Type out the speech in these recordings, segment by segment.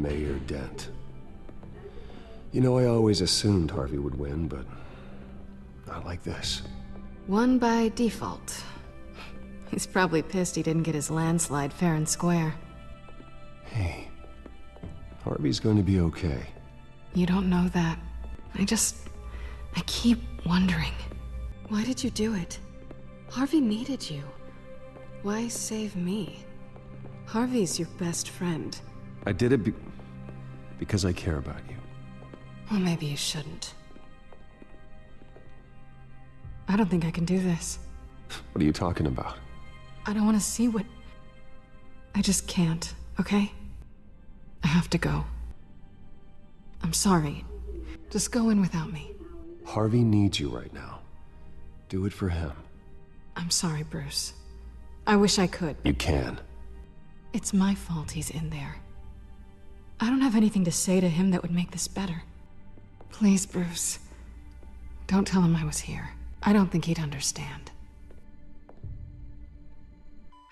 Mayor Dent. You know, I always assumed Harvey would win, but not like this. Won by default. He's probably pissed he didn't get his landslide fair and square. Hey, Harvey's going to be okay. You don't know that. I keep wondering. Why did you do it? Harvey needed you. Why save me? Harvey's your best friend. I did it because I care about you. Well, maybe you shouldn't. I don't think I can do this. What are you talking about? I don't want to see what... I just can't, okay? I have to go. I'm sorry. Just go in without me. Harvey needs you right now. Do it for him. I'm sorry, Bruce. I wish I could. You can. It's my fault he's in there. I don't have anything to say to him that would make this better. Please, Bruce. Don't tell him I was here. I don't think he'd understand.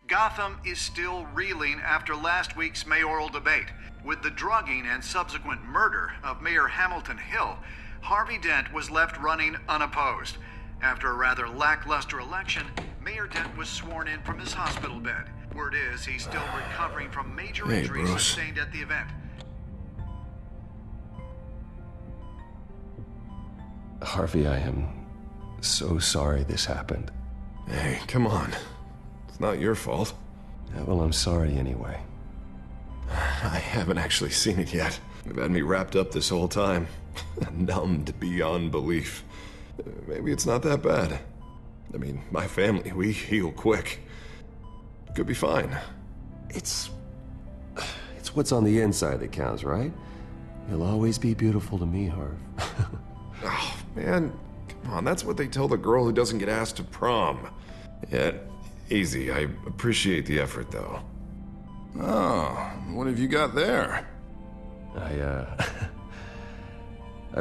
Gotham is still reeling after last week's mayoral debate. With the drugging and subsequent murder of Mayor Hamilton Hill, Harvey Dent was left running unopposed. After a rather lackluster election, Mayor Dent was sworn in from his hospital bed. Word is he's still recovering from major injuries sustained at the event. Harvey, I am so sorry this happened. Hey, come on. It's not your fault. Yeah, well, I'm sorry anyway. I haven't actually seen it yet. They've had me wrapped up this whole time. Numbed beyond belief. Maybe it's not that bad. I mean, my family, we heal quick. Could be fine. It's what's on the inside that counts, right? You'll always be beautiful to me, Harv. Oh, man. Come on, that's what they tell the girl who doesn't get asked to prom. Yeah, easy. I appreciate the effort, though. Oh, what have you got there? I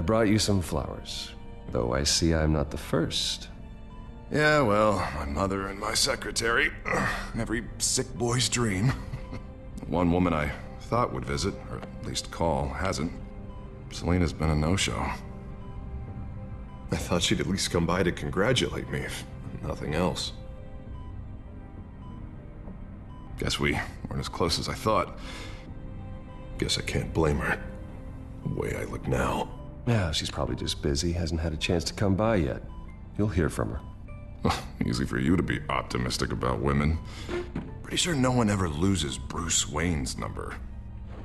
brought you some flowers. Though I see I'm not the first. Yeah, well, my mother and my secretary. Every sick boy's dream. One woman I thought would visit, or at least call, hasn't. Selena's been a no-show. I thought she'd at least come by to congratulate me, if nothing else. Guess we weren't as close as I thought. Guess I can't blame her. The way I look now. Yeah, she's probably just busy, hasn't had a chance to come by yet. You'll hear from her. Easy for you to be optimistic about women. Pretty sure no one ever loses Bruce Wayne's number.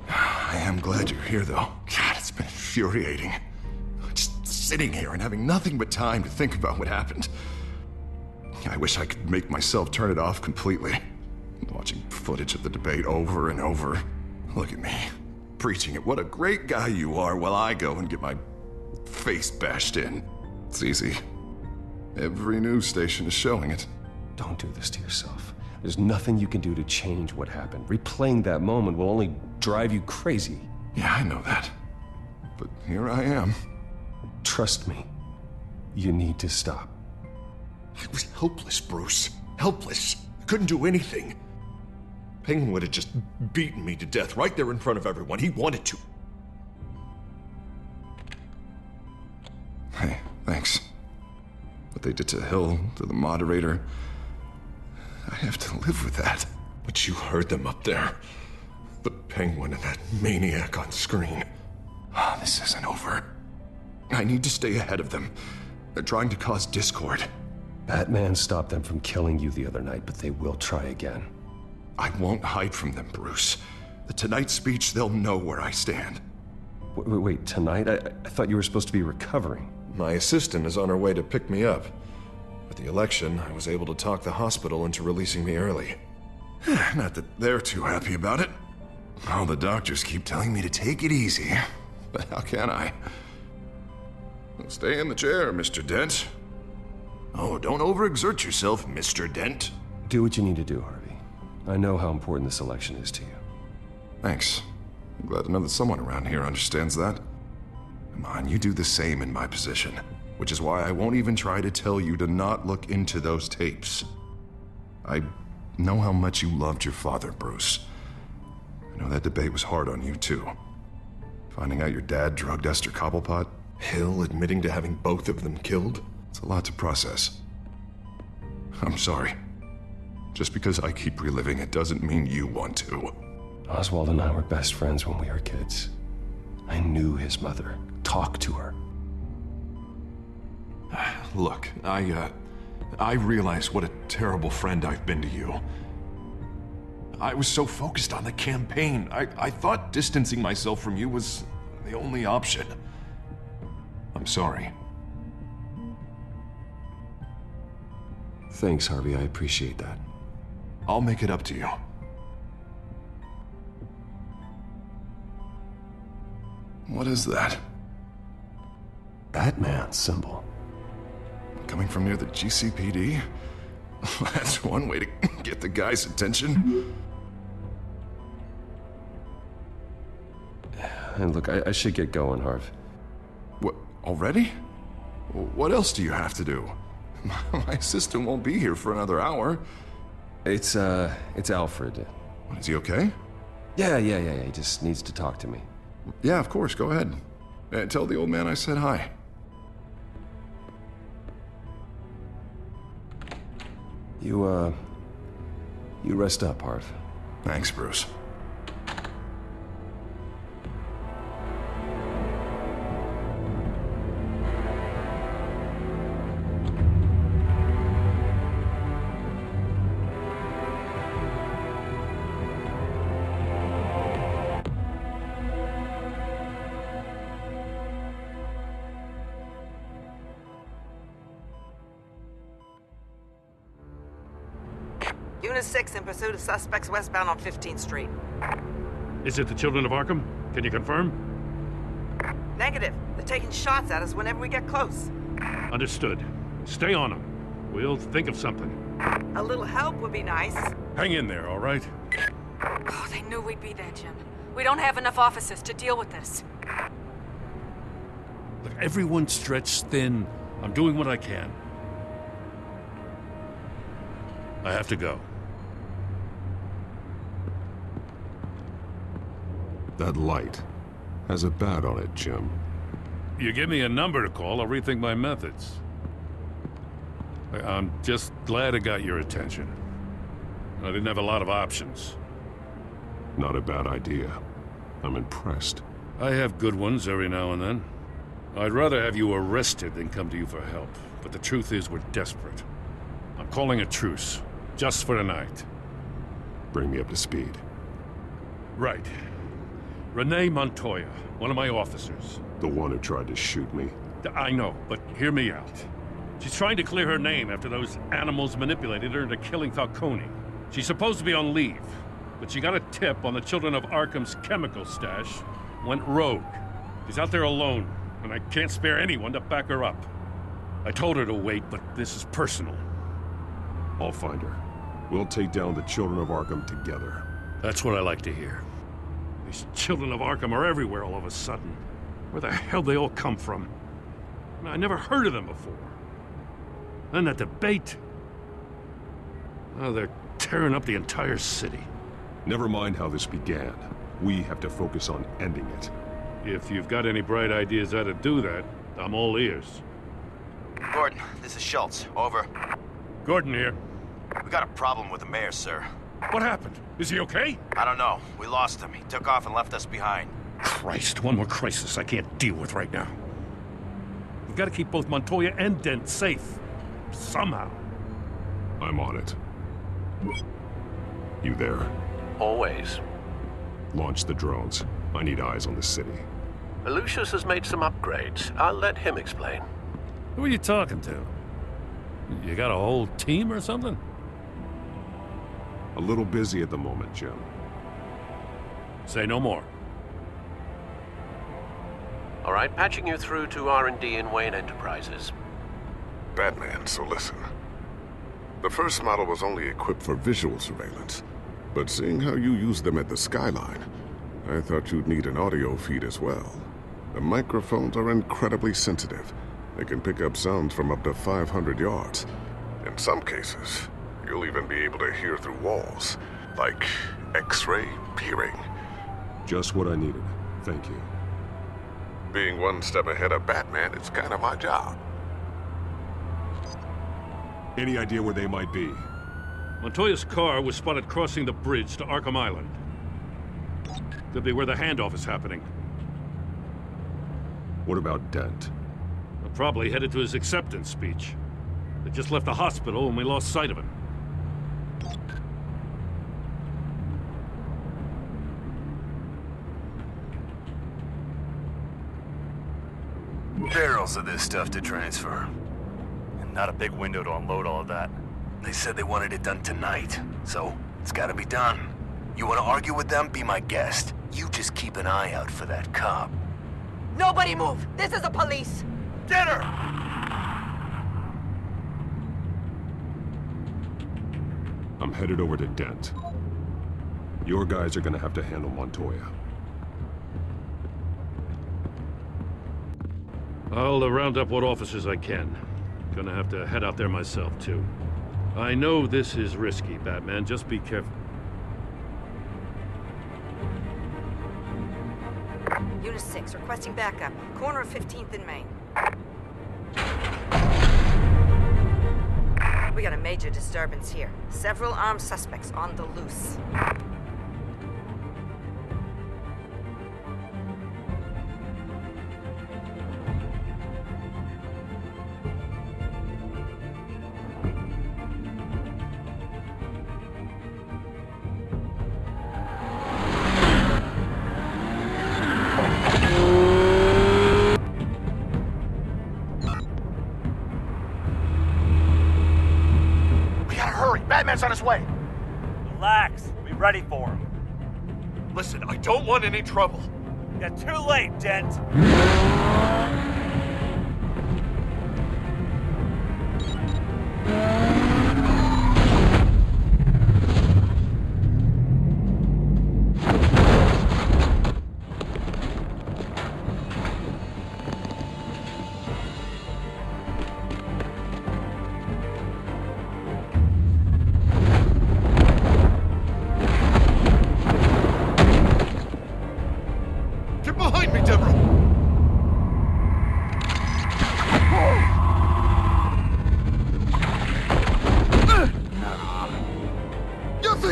I am glad you're here, though. God, it's been infuriating. Just sitting here and having nothing but time to think about what happened. I wish I could make myself turn it off completely. Watching footage of the debate over and over. Look at me, preaching at what a great guy you are while I go and get my face bashed in. It's easy. Every news station is showing it. Don't do this to yourself. There's nothing you can do to change what happened. Replaying that moment will only drive you crazy. Yeah, I know that. But here I am. Trust me. You need to stop. I was helpless, Bruce. Helpless. I couldn't do anything. Penguin would have just beaten me to death right there in front of everyone. He wanted to. Hey, thanks. What they did to Hill, to the moderator, I have to live with that. But you heard them up there. The Penguin and that maniac on screen. This isn't over. I need to stay ahead of them. They're trying to cause discord. Batman stopped them from killing you the other night, but they will try again. I won't hide from them, Bruce. The Tonight speech, they'll know where I stand. Wait, tonight? I thought you were supposed to be recovering. My assistant is on her way to pick me up. With the election, I was able to talk the hospital into releasing me early. Not that they're too happy about it. All the doctors keep telling me to take it easy. But how can I? Stay in the chair, Mr. Dent. Oh, don't overexert yourself, Mr. Dent. Do what you need to do, Harvey. I know how important this election is to you. Thanks. I'm glad to know that someone around here understands that. Come on, you do the same in my position. Which is why I won't even try to tell you to not look into those tapes. I know how much you loved your father, Bruce. I know that debate was hard on you, too. Finding out your dad drugged Esther Cobblepot, Hill admitting to having both of them killed. It's a lot to process. I'm sorry. Just because I keep reliving it doesn't mean you want to. Oswald and I were best friends when we were kids. I knew his mother. Talked to her. Look, I realize what a terrible friend I've been to you. I was so focused on the campaign. I thought distancing myself from you was the only option. I'm sorry. Thanks, Harvey. I appreciate that. I'll make it up to you. What is that? Batman symbol. Coming from near the GCPD? That's one way to get the guy's attention. And look, I should get going, Harv. What, already? What else do you have to do? My assistant won't be here for another hour. It's Alfred. Is he okay? Yeah. He just needs to talk to me. Yeah, of course, go ahead. Tell the old man I said hi. You rest up, Harv. Thanks, Bruce. Unit 6 in pursuit of suspects westbound on 15th Street. Is it the Children of Arkham? Can you confirm? Negative. They're taking shots at us whenever we get close. Understood. Stay on them. We'll think of something. A little help would be nice. Hang in there, all right? Oh, they knew we'd be there, Jim. We don't have enough officers to deal with this. Look, everyone's stretched thin. I'm doing what I can. I have to go. That light has a bat on it, Jim. You give me a number to call, I'll rethink my methods. I'm just glad it got your attention. I didn't have a lot of options. Not a bad idea. I'm impressed. I have good ones every now and then. I'd rather have you arrested than come to you for help. But the truth is, we're desperate. I'm calling a truce, just for tonight. Bring me up to speed. Right. Renee Montoya, one of my officers. The one who tried to shoot me. I know, but hear me out. She's trying to clear her name after those animals manipulated her into killing Falcone. She's supposed to be on leave, but she got a tip on the Children of Arkham's chemical stash, went rogue. She's out there alone, and I can't spare anyone to back her up. I told her to wait, but this is personal. I'll find her. We'll take down the Children of Arkham together. That's what I like to hear. These Children of Arkham are everywhere all of a sudden. Where the hell they all come from? I never heard of them before. Then that debate. Oh, they're tearing up the entire city. Never mind how this began. We have to focus on ending it. If you've got any bright ideas how to do that, I'm all ears. Gordon, this is Schultz. Over. Gordon here. We got a problem with the mayor, sir. What happened? Is he okay? I don't know. We lost him. He took off and left us behind. Christ, one more crisis I can't deal with right now. We've got to keep both Montoya and Dent safe. Somehow. I'm on it. You there? Always. Launch the drones. I need eyes on the city. Lucius has made some upgrades. I'll let him explain. Who are you talking to? You got a whole team or something? A little busy at the moment, Jim. Say no more. All right, patching you through to R&D in Wayne Enterprises. Batman, so listen. The first model was only equipped for visual surveillance, but seeing how you use them at the skyline, I thought you'd need an audio feed as well. The microphones are incredibly sensitive. They can pick up sounds from up to 500 yards. In some cases, you'll even be able to hear through walls, like X-ray hearing. Just what I needed. Thank you. Being one step ahead of Batman, it's kind of my job. Any idea where they might be? Montoya's car was spotted crossing the bridge to Arkham Island. Could be where the handoff is happening. What about Dent? Well, probably headed to his acceptance speech. They just left the hospital and we lost sight of him. Barrels of this stuff to transfer. And not a big window to unload all of that. They said they wanted it done tonight, so it's gotta be done. You wanna argue with them? Be my guest. You just keep an eye out for that cop. Nobody move! This is the police! Get her! I'm headed over to Dent. Your guys are gonna have to handle Montoya. I'll round up what officers I can. Gonna have to head out there myself, too. I know this is risky, Batman. Just be careful. Unit 6, requesting backup. Corner of 15th and Main. We got a major disturbance here. Several armed suspects on the loose. Batman's on his way. Relax. We'll be ready for him. Listen, I don't want any trouble. You're too late, Dent.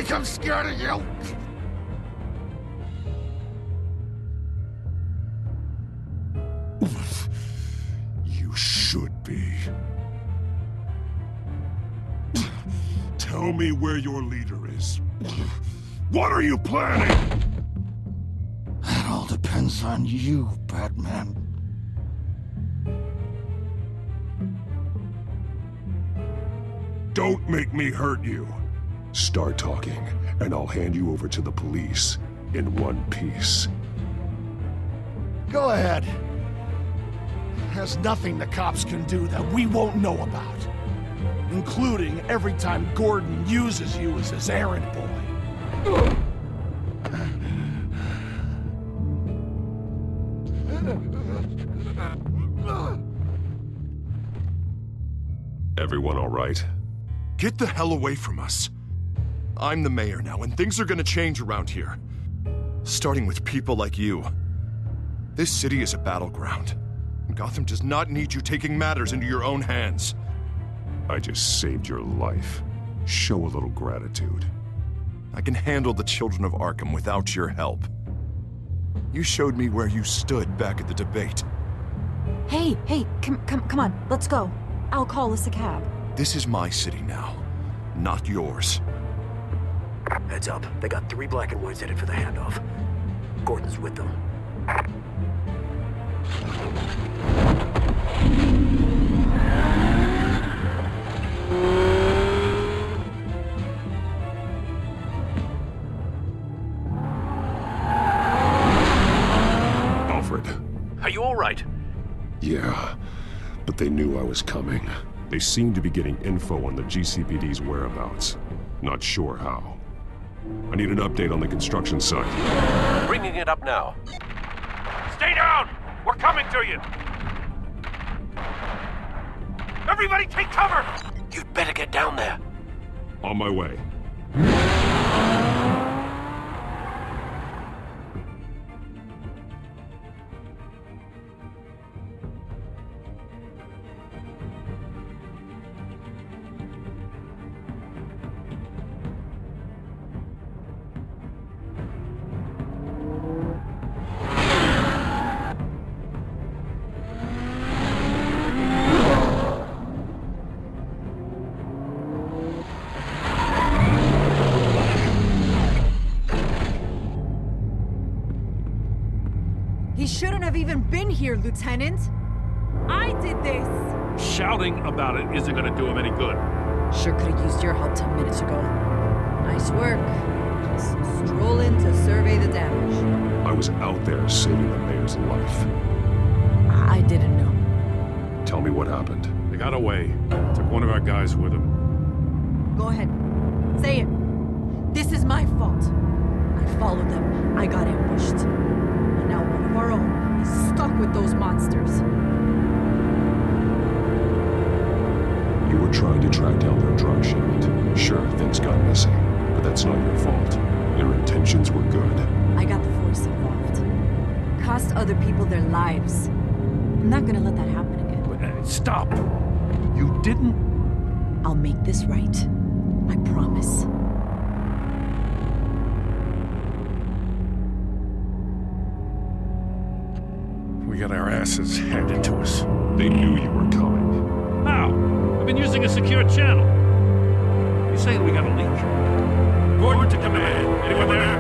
I'm scared of you! You should be. Tell me where your leader is. What are you planning? That all depends on you, Batman. Don't make me hurt you. Start talking, and I'll hand you over to the police in one piece. Go ahead. There's nothing the cops can do that we won't know about. Including every time Gordon uses you as his errand boy. Everyone all right? Get the hell away from us. I'm the mayor now, and things are gonna change around here. Starting with people like you. This city is a battleground. And Gotham does not need you taking matters into your own hands. I just saved your life. Show a little gratitude. I can handle the children of Arkham without your help. You showed me where you stood back at the debate. Hey, come on, let's go. I'll call us a cab. This is my city now, not yours. Heads up, they got 3 black and whites headed for the handoff. Gordon's with them. Alfred. Are you all right? Yeah, but they knew I was coming. They seem to be getting info on the GCPD's whereabouts. Not sure how. I need an update on the construction site. Bringing it up now. Stay down! We're coming to you! Everybody take cover! You'd better get down there. On my way. shouldn't have even been here, Lieutenant. I did this. Shouting about it isn't gonna do him any good. Sure could have used your help 10 minutes ago. Nice work. Just stroll in to survey the damage. I was out there saving the mayor's life. I didn't know. Tell me what happened. They got away. Took one of our guys with them. Go ahead. Say it. This is my fault. I followed them. I got ambushed. And now one of our own is stuck with those monsters. You were trying to track down their drug shipment. Sure, things got messy, but that's not your fault. Your intentions were good. I got the force involved. Cost other people their lives. I'm not gonna let that happen again. Stop! You didn't... I'll make this right. I promise. We got our asses handed to us. They knew you were coming. How? We've been using a secure channel. You saying we got a leak? Gordon to command. Anyone there?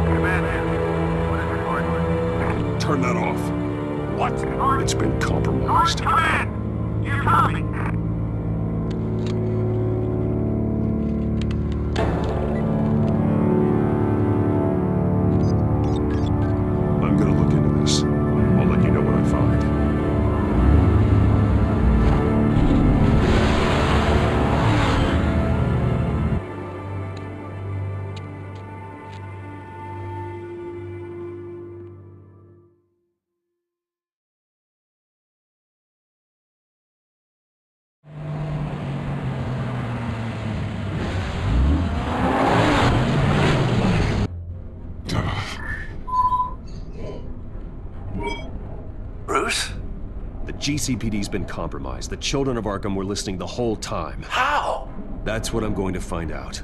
Command here. What is recording? Turn that off. What? It's been compromised. Command! You copy? I'm gonna look into this. I'll let you know what I find. Bruce? The GCPD's been compromised. The children of Arkham were listening the whole time. How? That's what I'm going to find out.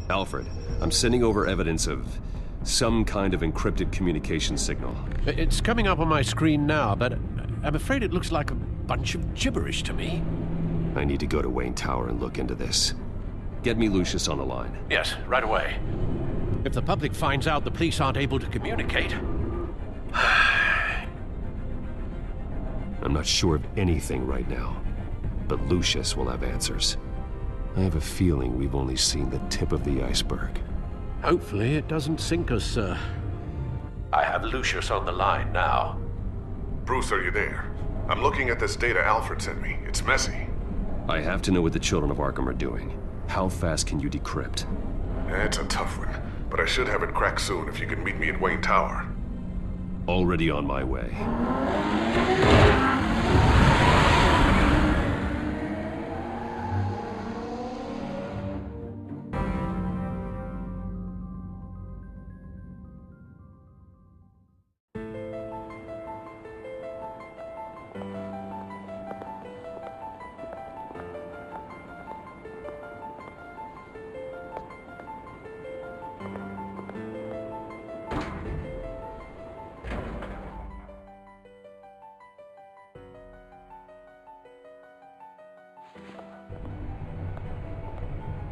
Alfred, I'm sending over evidence of some kind of encrypted communication signal. It's coming up on my screen now, but I'm afraid it looks like a bunch of gibberish to me. I need to go to Wayne Tower and look into this. Get me Lucius on the line. Yes, right away. If the public finds out the police aren't able to communicate... I'm not sure of anything right now, but Lucius will have answers. I have a feeling we've only seen the tip of the iceberg. Hopefully it doesn't sink us, sir. I have Lucius on the line now. Bruce, are you there? I'm looking at this data Alfred sent me. It's messy. I have to know what the children of Arkham are doing. How fast can you decrypt? It's a tough one, but I should have it cracked soon if you can meet me at Wayne Tower. Already on my way.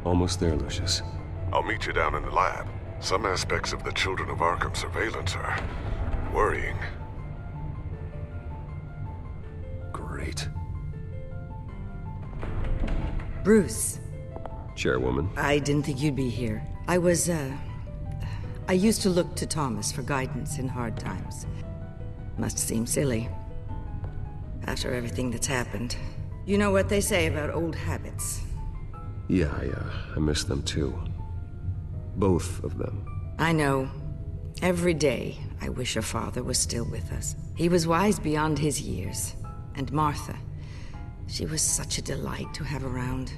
Almost there, Lucius. I'll meet you down in the lab. Some aspects of the Children of Arkham surveillance are worrying. Great. Bruce. Chairwoman. I didn't think you'd be here. I used to look to Thomas for guidance in hard times. Must seem silly. After everything that's happened. You know what they say about old habits. Yeah, I miss them too. Both of them. I know. Every day, I wish your father was still with us. He was wise beyond his years. And Martha, she was such a delight to have around.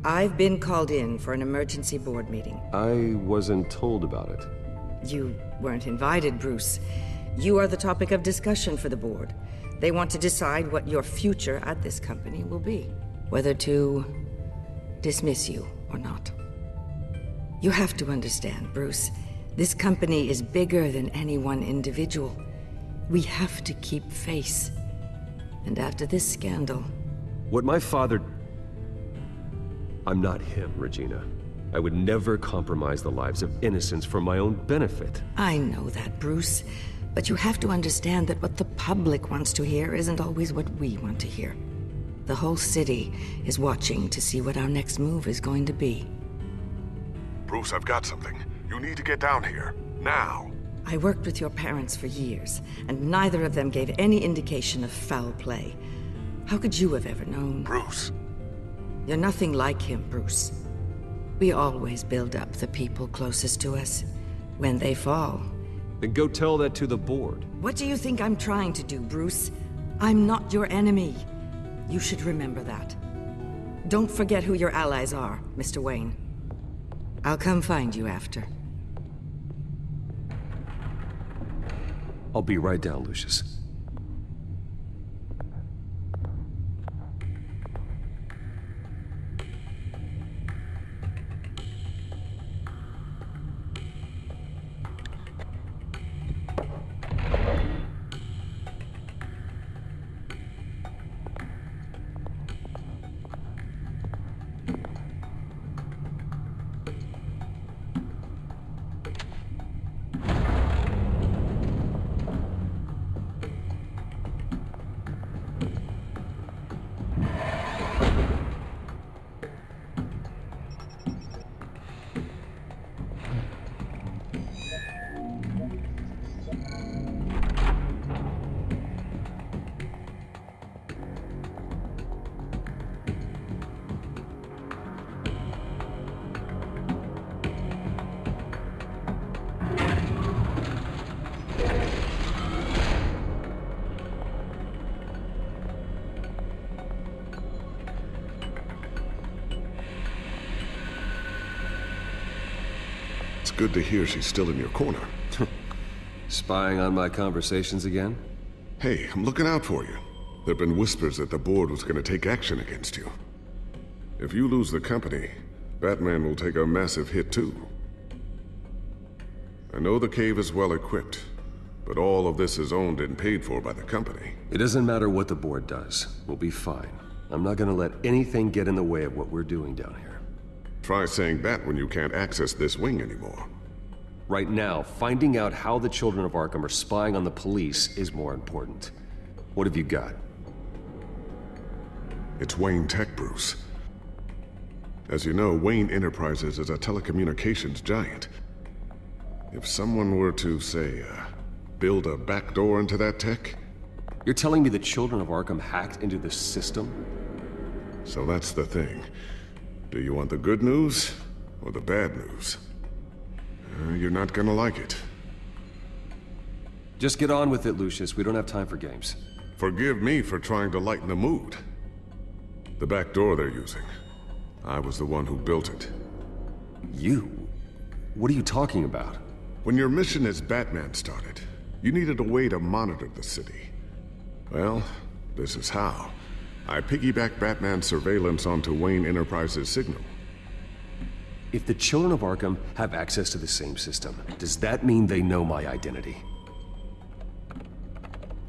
I've been called in for an emergency board meeting. I wasn't told about it. You weren't invited, Bruce. You are the topic of discussion for the board. They want to decide what your future at this company will be. Whether to dismiss you or not. You have to understand, Bruce. This company is bigger than any one individual. We have to keep face. And after this scandal... What my father... I'm not him, Regina. I would never compromise the lives of innocents for my own benefit. I know that, Bruce. But you have to understand that what the public wants to hear isn't always what we want to hear. The whole city is watching to see what our next move is going to be. Bruce, I've got something. You need to get down here. Now. I worked with your parents for years, and neither of them gave any indication of foul play. How could you have ever known? Bruce. You're nothing like him, Bruce. We always build up the people closest to us. When they fall... Then go tell that to the board. What do you think I'm trying to do, Bruce? I'm not your enemy. You should remember that. Don't forget who your allies are, Mr. Wayne. I'll come find you after. I'll be right down, Lucius. Good to hear she's still in your corner. Spying on my conversations again? Hey, I'm looking out for you. There've been whispers that the board was gonna take action against you. If you lose the company, Batman will take a massive hit too. I know the cave is well equipped, but all of this is owned and paid for by the company. It doesn't matter what the board does. We'll be fine. I'm not gonna let anything get in the way of what we're doing down here. Try saying that when you can't access this wing anymore. Right now, finding out how the children of Arkham are spying on the police is more important. What have you got? It's Wayne Tech, Bruce. As you know, Wayne Enterprises is a telecommunications giant. If someone were to, say, build a backdoor into that tech... You're telling me the children of Arkham hacked into the system? So that's the thing. Do you want the good news, or the bad news? You're not gonna like it. Just get on with it, Lucius. We don't have time for games. Forgive me for trying to lighten the mood. The back door they're using. I was the one who built it. You? What are you talking about? When your mission as Batman started, you needed a way to monitor the city. Well, this is how. I piggybacked Batman's surveillance onto Wayne Enterprises' signal. If the children of Arkham have access to the same system, does that mean they know my identity?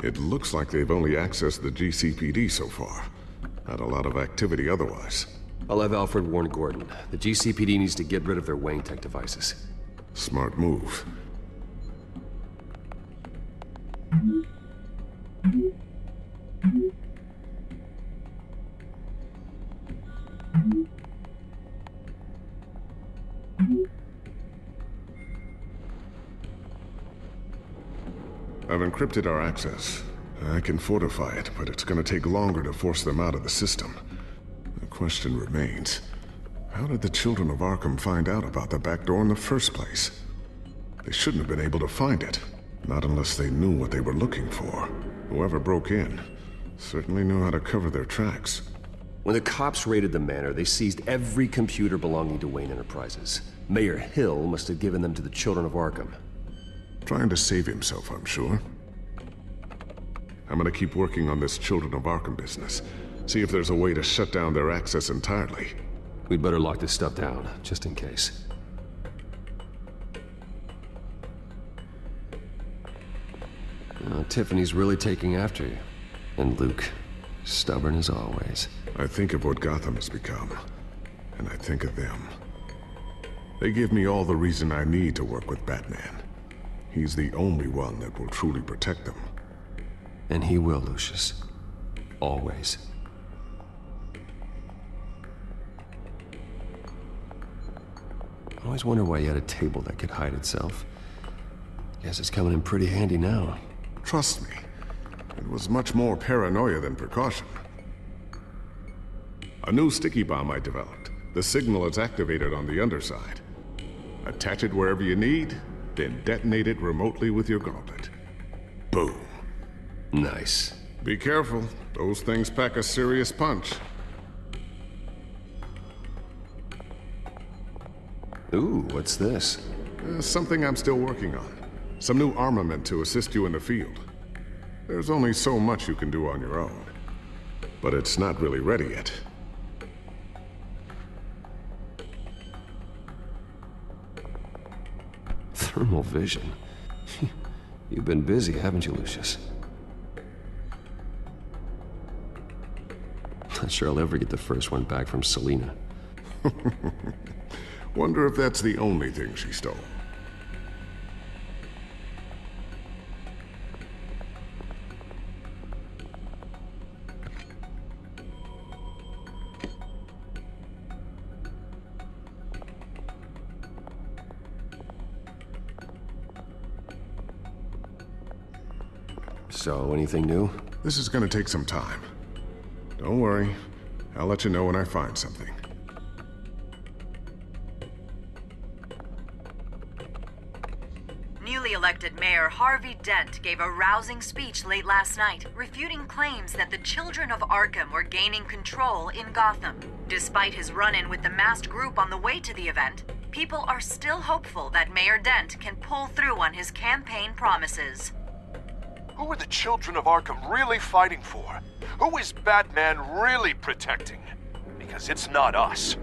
It looks like they've only accessed the GCPD so far. Not a lot of activity otherwise. I'll have Alfred warn Gordon. The GCPD needs to get rid of their Wayne Tech devices. Smart move. I've encrypted our access. I can fortify it, but it's gonna take longer to force them out of the system. The question remains, how did the children of Arkham find out about the back door in the first place? They shouldn't have been able to find it. Not unless they knew what they were looking for. Whoever broke in certainly knew how to cover their tracks. When the cops raided the manor, they seized every computer belonging to Wayne Enterprises. Mayor Hill must have given them to the children of Arkham. Trying to save himself, I'm sure. I'm gonna keep working on this Children of Arkham business. See if there's a way to shut down their access entirely. We'd better lock this stuff down, just in case. Tiffany's really taking after you. And Luke, stubborn as always. I think of what Gotham has become, and I think of them. They give me all the reason I need to work with Batman. He's the only one that will truly protect them. And he will, Lucius. Always. I always wonder why you had a table that could hide itself. Guess it's coming in pretty handy now. Trust me, it was much more paranoia than precaution. A new sticky bomb I developed. The signal is activated on the underside. Attach it wherever you need, then detonate it remotely with your gauntlet. Boom. Nice. Be careful. Those things pack a serious punch. Ooh, what's this? Something I'm still working on. Some new armament to assist you in the field. There's only so much you can do on your own. But it's not really ready yet. Thermal vision. You've been busy, haven't you, Lucius? Not sure I'll ever get the first one back from Selina. Wonder if that's the only thing she stole. So, anything new? This is gonna take some time. Don't worry. I'll let you know when I find something. Newly elected Mayor Harvey Dent gave a rousing speech late last night, refuting claims that the children of Arkham were gaining control in Gotham. Despite his run-in with the masked group on the way to the event, people are still hopeful that Mayor Dent can pull through on his campaign promises. Who are the children of Arkham really fighting for? Who is Batman really protecting? Because it's not us.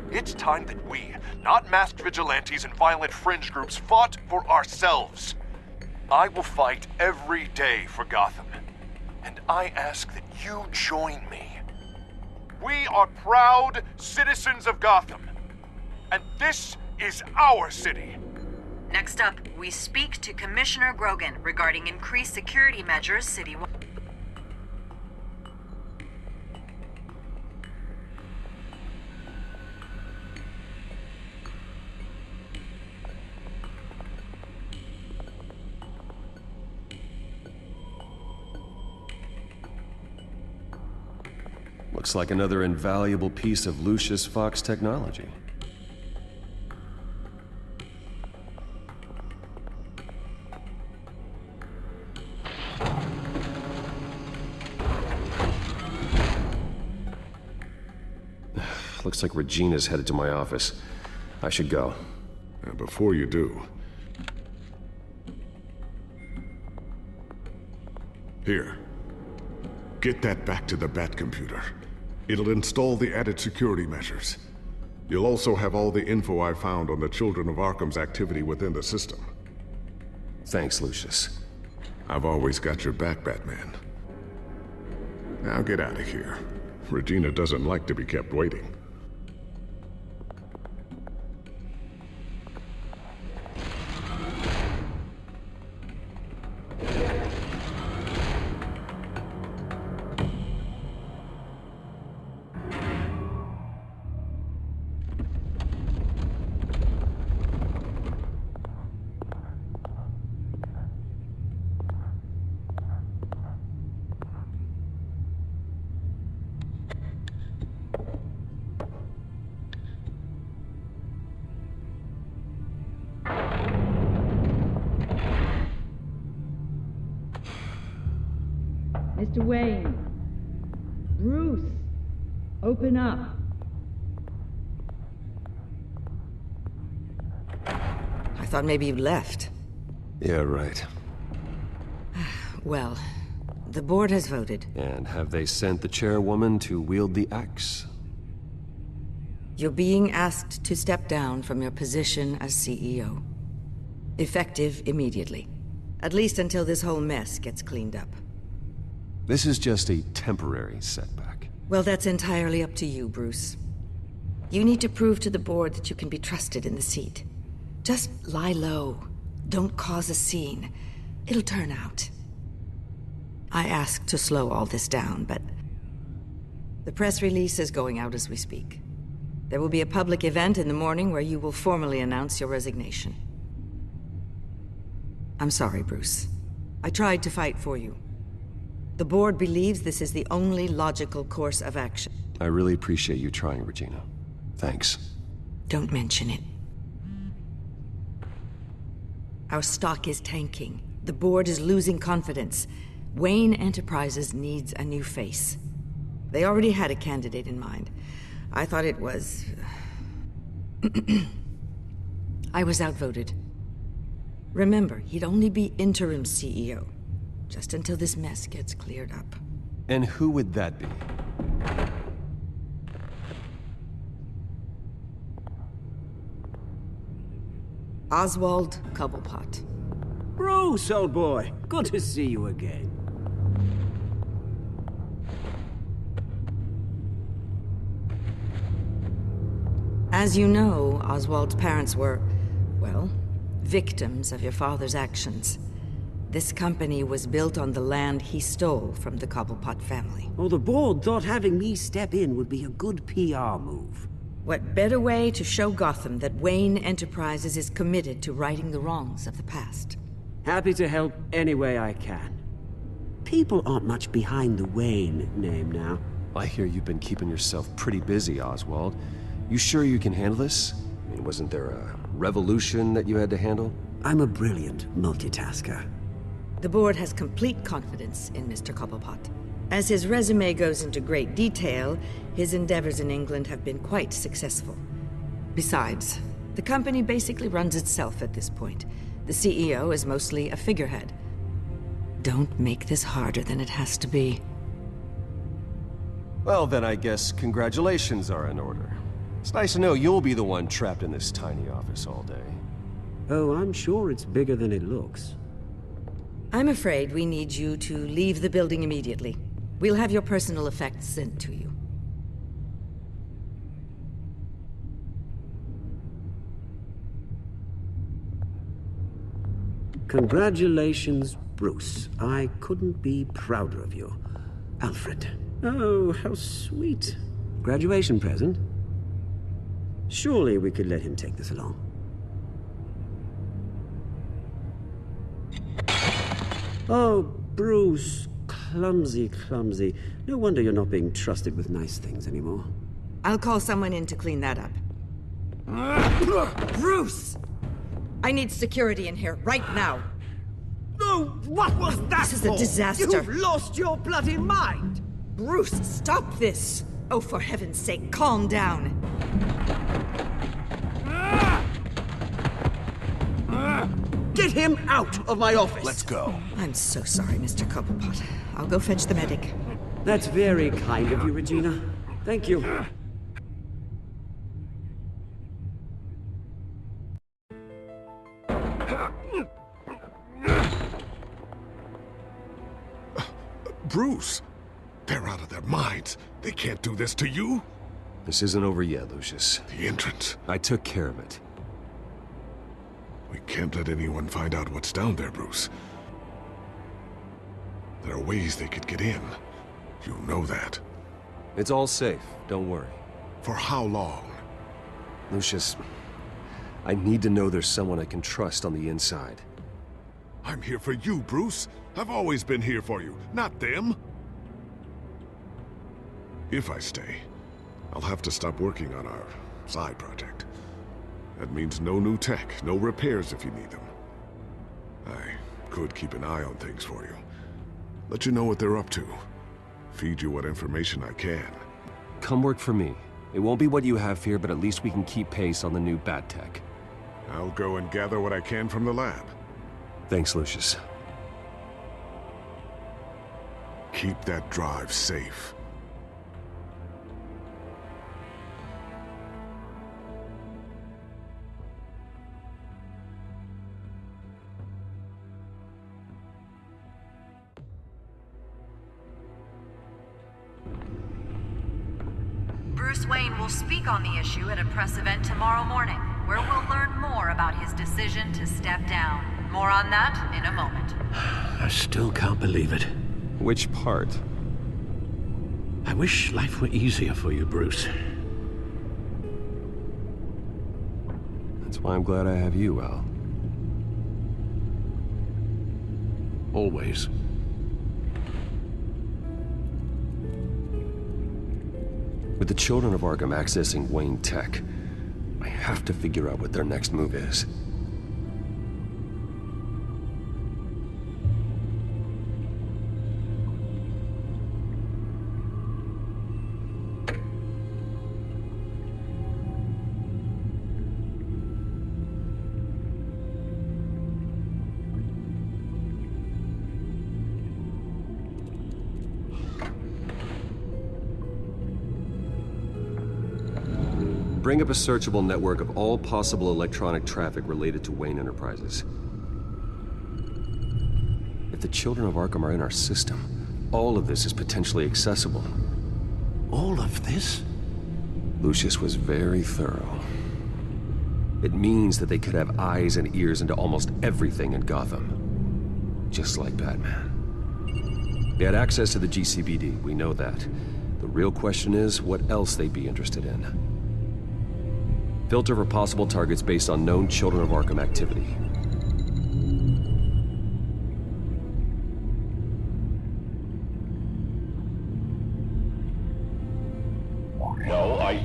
It's time that we, not masked vigilantes and violent fringe groups, fought for ourselves. I will fight every day for Gotham. And I ask that you join me. We are proud citizens of Gotham. And this is our city. Next up, we speak to Commissioner Grogan regarding increased security measures citywide. Looks like another invaluable piece of Lucius Fox technology. Looks like Regina's headed to my office. I should go. And before you do... Here. Get that back to the Bat computer. It'll install the added security measures. You'll also have all the info I found on the Children of Arkham's activity within the system. Thanks, Lucius. I've always got your back, Batman. Now get out of here. Regina doesn't like to be kept waiting. Mr. Wayne. Bruce. Open up. I thought maybe you left. Yeah, right. Well, the board has voted. And have they sent the chairwoman to wield the axe? You're being asked to step down from your position as CEO. Effective immediately. At least until this whole mess gets cleaned up. This is just a temporary setback. Well, that's entirely up to you, Bruce. You need to prove to the board that you can be trusted in the seat. Just lie low. Don't cause a scene. It'll turn out. I asked to slow all this down, but the press release is going out as we speak. There will be a public event in the morning where you will formally announce your resignation. I'm sorry, Bruce. I tried to fight for you. The board believes this is the only logical course of action. I really appreciate you trying, Regina. Thanks. Don't mention it. Our stock is tanking. The board is losing confidence. Wayne Enterprises needs a new face. They already had a candidate in mind. I thought it was... I was outvoted. Remember, he'd only be interim CEO, just until this mess gets cleared up. And who would that be? Oswald Cobblepot. Bruce, old boy. Good to see you again. As you know, Oswald's parents were, well, victims of your father's actions. This company was built on the land he stole from the Cobblepot family. Well, the board thought having me step in would be a good PR move. What better way to show Gotham that Wayne Enterprises is committed to righting the wrongs of the past? Happy to help any way I can. People aren't much behind the Wayne name now. I hear you've been keeping yourself pretty busy, Oswald. You sure you can handle this? I mean, wasn't there a revolution that you had to handle? I'm a brilliant multitasker. The board has complete confidence in Mr. Cobblepot. As his resume goes into great detail, his endeavors in England have been quite successful. Besides, the company basically runs itself at this point. The CEO is mostly a figurehead. Don't make this harder than it has to be. Well, then I guess congratulations are in order. It's nice to know you'll be the one trapped in this tiny office all day. Oh, I'm sure it's bigger than it looks. I'm afraid we need you to leave the building immediately. We'll have your personal effects sent to you. Congratulations, Bruce. I couldn't be prouder of you. Alfred. Oh, how sweet. Graduation present? Surely we could let him take this along. Oh, Bruce. Clumsy, clumsy. No wonder you're not being trusted with nice things anymore. I'll call someone in to clean that up. Bruce! I need security in here, right now. No, what was that This is a disaster. You've lost your bloody mind! Bruce, stop this! Oh, for heaven's sake, calm down. Get him out of my office! Let's go. I'm so sorry, Mr. Cobblepot. I'll go fetch the medic. That's very kind of you, Regina. Thank you. Bruce! They're out of their minds. They can't do this to you. This isn't over yet, Lucius. The entrance. I took care of it. We can't let anyone find out what's down there, Bruce. There are ways they could get in. You know that. It's all safe, don't worry. For how long? Lucius, I need to know there's someone I can trust on the inside. I'm here for you, Bruce. I've always been here for you, not them. If I stay, I'll have to stop working on our side project. That means no new tech, no repairs if you need them. I could keep an eye on things for you. Let you know what they're up to. Feed you what information I can. Come work for me. It won't be what you have here, but at least we can keep pace on the new bat tech. I'll go and gather what I can from the lab. Thanks, Lucius. Keep that drive safe. Bruce Wayne will speak on the issue at a press event tomorrow morning, where we'll learn more about his decision to step down. More on that in a moment. I still can't believe it. Which part? I wish life were easier for you, Bruce. That's why I'm glad I have you, Al. Always. With the children of Arkham accessing Wayne Tech, I have to figure out what their next move is. Bring up a searchable network of all possible electronic traffic related to Wayne Enterprises. If the children of Arkham are in our system, all of this is potentially accessible. All of this? Lucius was very thorough. It means that they could have eyes and ears into almost everything in Gotham. Just like Batman. They had access to the GCPD, we know that. The real question is, what else they'd be interested in. Filter for possible targets based on known Children of Arkham activity. No,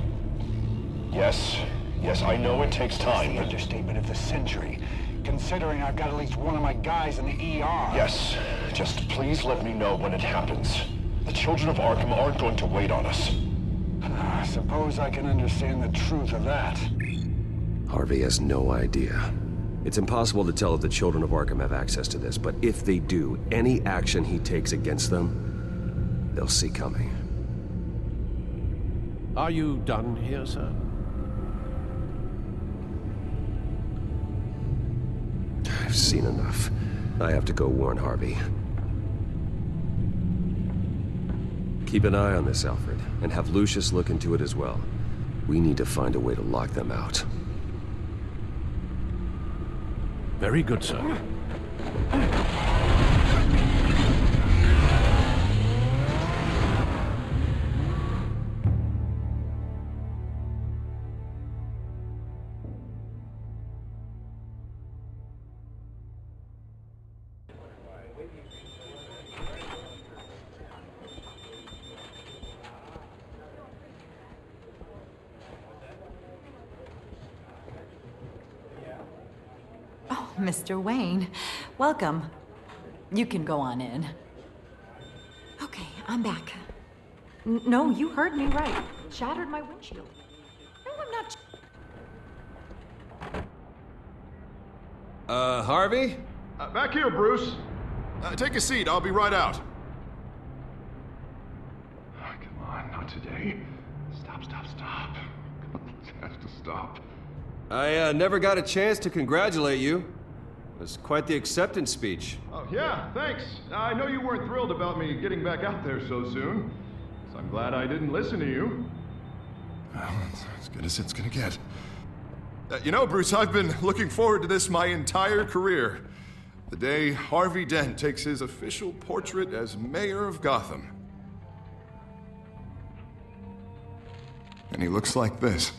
Yes, I know it takes time, The but... understatement of the century, considering I've got at least one of my guys in the ER. Yes, just please let me know when it happens. The Children of Arkham aren't going to wait on us. I suppose I can understand the truth of that. Harvey has no idea. It's impossible to tell if the Children of Arkham have access to this, but if they do, any action he takes against them, they'll see coming. Are you done here, sir? I've seen enough. I have to go warn Harvey. Keep an eye on this, Alfred, and have Lucius look into it as well. We need to find a way to lock them out. Very good, sir. Mr. Wayne, welcome. You can go on in. Okay, I'm back. No, you heard me right. Shattered my windshield. No, I'm not. Harvey? Back here, Bruce. Take a seat. I'll be right out. Oh, come on, not today. Stop. It has to stop. I never got a chance to congratulate you. It was quite the acceptance speech. Oh, yeah, thanks. I know you weren't thrilled about me getting back out there so soon. So I'm glad I didn't listen to you. Well, it's as good as it's gonna get. You know, Bruce, I've been looking forward to this my entire career. The day Harvey Dent takes his official portrait as mayor of Gotham. And he looks like this.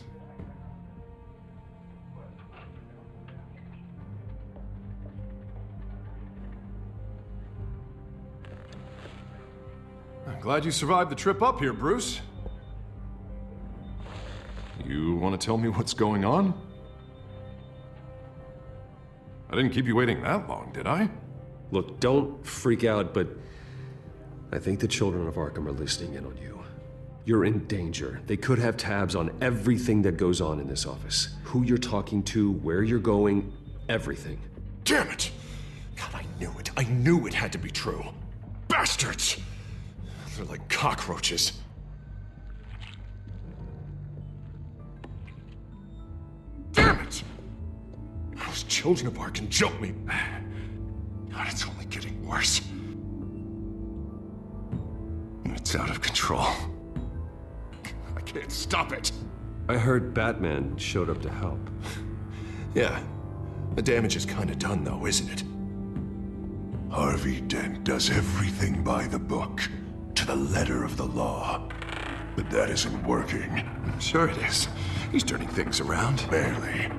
I'm glad you survived the trip up here, Bruce. You want to tell me what's going on? I didn't keep you waiting that long, did I? Look, don't freak out, but I think the Children of Arkham are listening in on you. You're in danger. They could have tabs on everything that goes on in this office. Who you're talking to, where you're going, everything. Damn it! God, I knew it. I knew it had to be true. Bastards! They're like cockroaches. Damn it! Those Children of Arkham jumped me. God, it's only getting worse. It's out of control. I can't stop it. I heard Batman showed up to help. Yeah. The damage is kinda done, though, isn't it? Harvey Dent does everything by the book, to the letter of the law. But that isn't working. Sure it is. He's turning things around. Barely.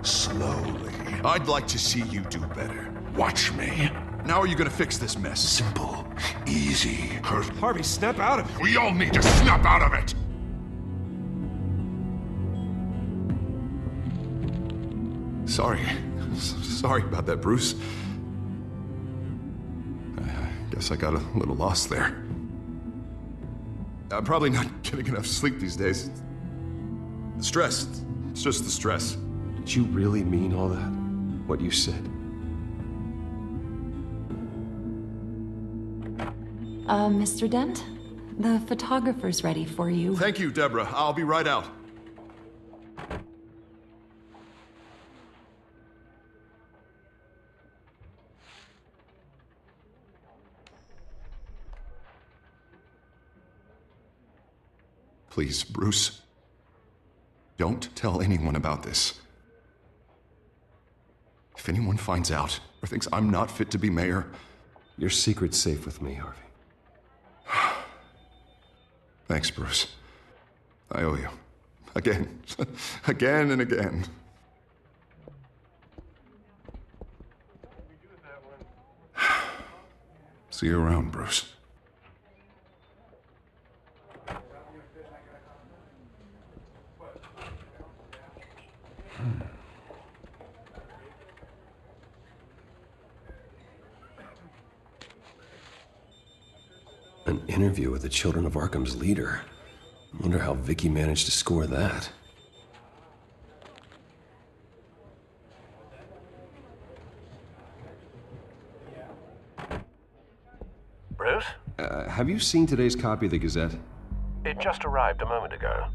Slowly. I'd like to see you do better. Watch me. Now are you gonna fix this mess? Simple. Easy. Harvey, snap out of it. We all need to snap out of it! Sorry about that, Bruce. I guess I got a little lost there. I'm probably not getting enough sleep these days. The stress. It's just the stress. Did you really mean all that? What you said? Mr. Dent? The photographer's ready for you. Thank you, Deborah. I'll be right out. Please, Bruce. Don't tell anyone about this. If anyone finds out or thinks I'm not fit to be mayor... Your secret's safe with me, Harvey. Thanks, Bruce. I owe you. Again. Again and again. See you around, Bruce. An interview with the Children of Arkham's leader. I wonder how Vicky managed to score that. Bruce? Have you seen today's copy of the Gazette? It just arrived a moment ago.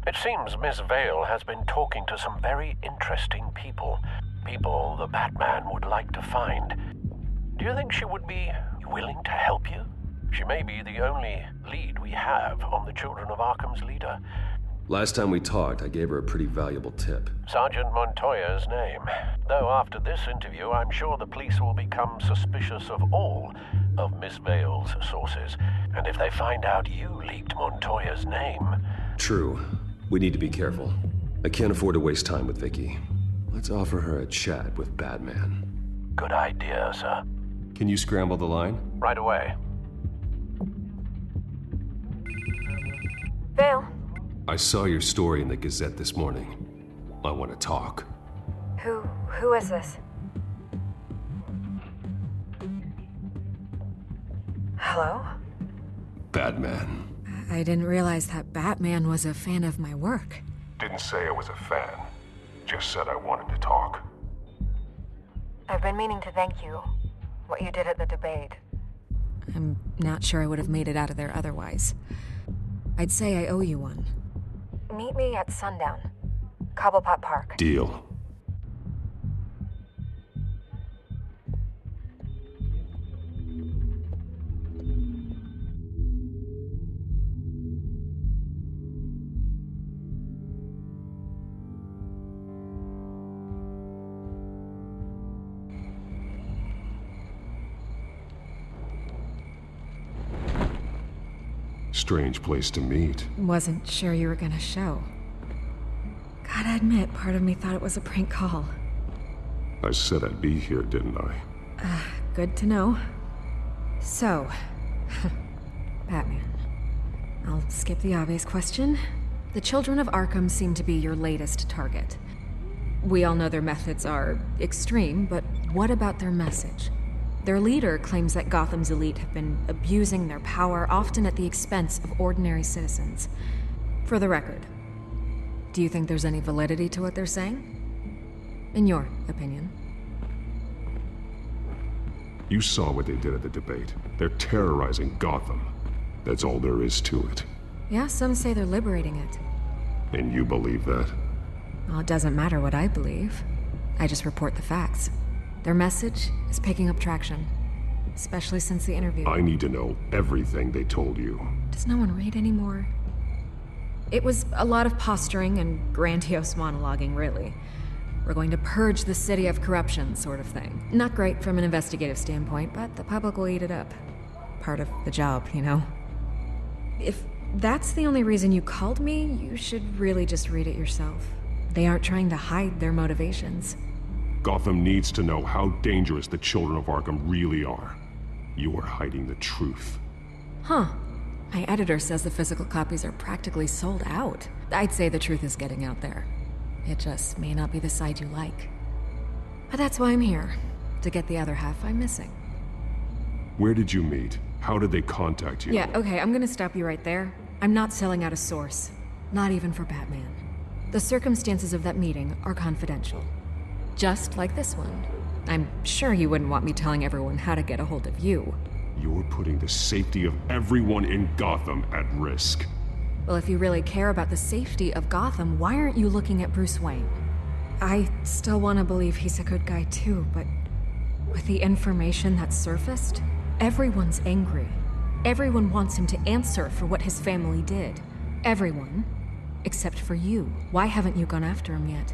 It seems Miss Vale has been talking to some very interesting people. People the Batman would like to find. Do you think she would be willing to help you? She may be the only lead we have on the Children of Arkham's leader. Last time we talked, I gave her a pretty valuable tip. Sergeant Montoya's name. Though after this interview, I'm sure the police will become suspicious of all of Miss Vale's sources. And if they find out you leaked Montoya's name... True. We need to be careful. I can't afford to waste time with Vicky. Let's offer her a chat with Batman. Good idea, sir. Can you scramble the line? Right away. Vale. I saw your story in the Gazette this morning. I want to talk. Who is this? Hello? Batman. I didn't realize that Batman was a fan of my work. Didn't say I was a fan. Just said I wanted to talk. I've been meaning to thank you. What you did at the debate. I'm not sure I would have made it out of there otherwise. I'd say I owe you one. Meet me at sundown. Cobblepot Park. Deal. Strange place to meet. Wasn't sure you were gonna show. Gotta admit, part of me thought it was a prank call. I said I'd be here, didn't I? Good to know. So, Batman. I'll skip the obvious question. The Children of Arkham seem to be your latest target. We all know their methods are extreme, but what about their message? Their leader claims that Gotham's elite have been abusing their power, often at the expense of ordinary citizens. For the record, do you think there's any validity to what they're saying? In your opinion? You saw what they did at the debate. They're terrorizing Gotham. That's all there is to it. Yeah, some say they're liberating it. And you believe that? Well, it doesn't matter what I believe. I just report the facts. Their message is picking up traction, especially since the interview. I need to know everything they told you. Does no one read anymore? It was a lot of posturing and grandiose monologuing, really. We're going to purge the city of corruption, sort of thing. Not great from an investigative standpoint, but the public will eat it up. Part of the job, you know? If that's the only reason you called me, you should really just read it yourself. They aren't trying to hide their motivations. Gotham needs to know how dangerous the children of Arkham really are. You are hiding the truth. Huh. My editor says the physical copies are practically sold out. I'd say the truth is getting out there. It just may not be the side you like. But that's why I'm here, to get the other half I'm missing. Where did you meet? How did they contact you? Yeah, okay, I'm gonna stop you right there. I'm not selling out a source. Not even for Batman. The circumstances of that meeting are confidential. Just like this one. I'm sure you wouldn't want me telling everyone how to get a hold of you. You're putting the safety of everyone in Gotham at risk. Well, if you really care about the safety of Gotham, why aren't you looking at Bruce Wayne? I still want to believe he's a good guy too, but with the information that's surfaced, everyone's angry. Everyone wants him to answer for what his family did. Everyone. Except for you. Why haven't you gone after him yet?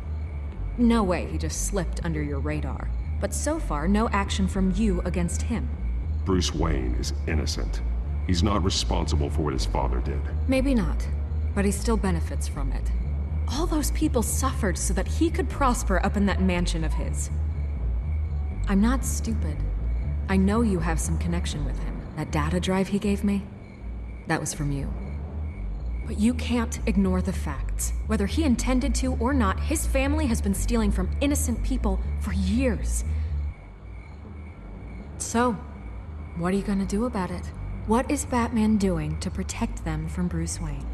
No way he just slipped under your radar. But so far, no action from you against him. Bruce Wayne is innocent. He's not responsible for what his father did. Maybe not, but he still benefits from it. All those people suffered so that he could prosper up in that mansion of his. I'm not stupid. I know you have some connection with him. That data drive he gave me, that was from you. But you can't ignore the facts. Whether he intended to or not, his family has been stealing from innocent people for years. So, what are you gonna do about it? What is Batman doing to protect them from Bruce Wayne?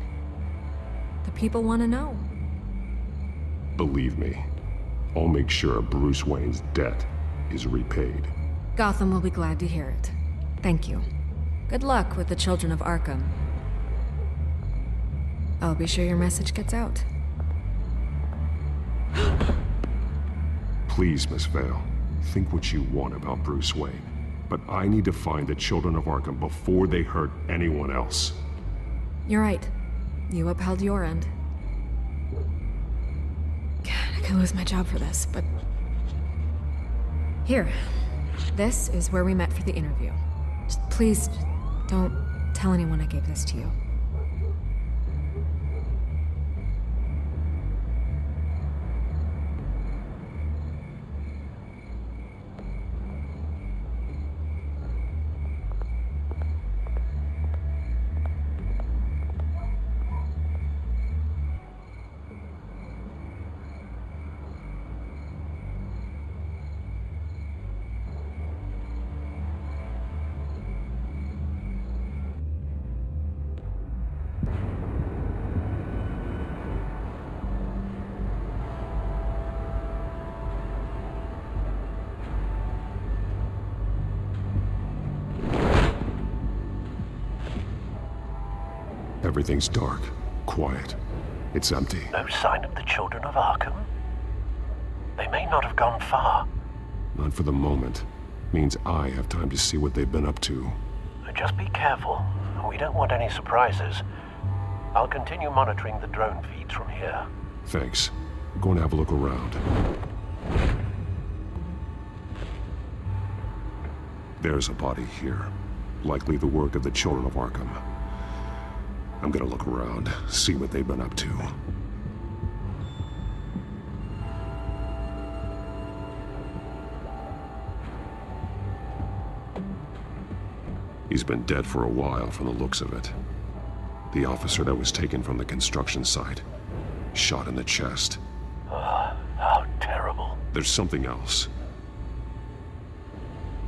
The people want to know. Believe me, I'll make sure Bruce Wayne's debt is repaid. Gotham will be glad to hear it. Thank you. Good luck with the children of Arkham. I'll be sure your message gets out. Please, Miss Vale, think what you want about Bruce Wayne. But I need to find the children of Arkham before they hurt anyone else. You're right. You upheld your end. God, I could lose my job for this, but... Here. This is where we met for the interview. Just please, don't tell anyone I gave this to you. Everything's dark, quiet. It's empty. No sign of the children of Arkham? They may not have gone far. Not for the moment. Means I have time to see what they've been up to. Just be careful. We don't want any surprises. I'll continue monitoring the drone feeds from here. Thanks. I'm going to have a look around. There's a body here. Likely the work of the children of Arkham. I'm gonna look around, see what they've been up to. He's been dead for a while from the looks of it. The officer that was taken from the construction site. Shot in the chest. How terrible. There's something else.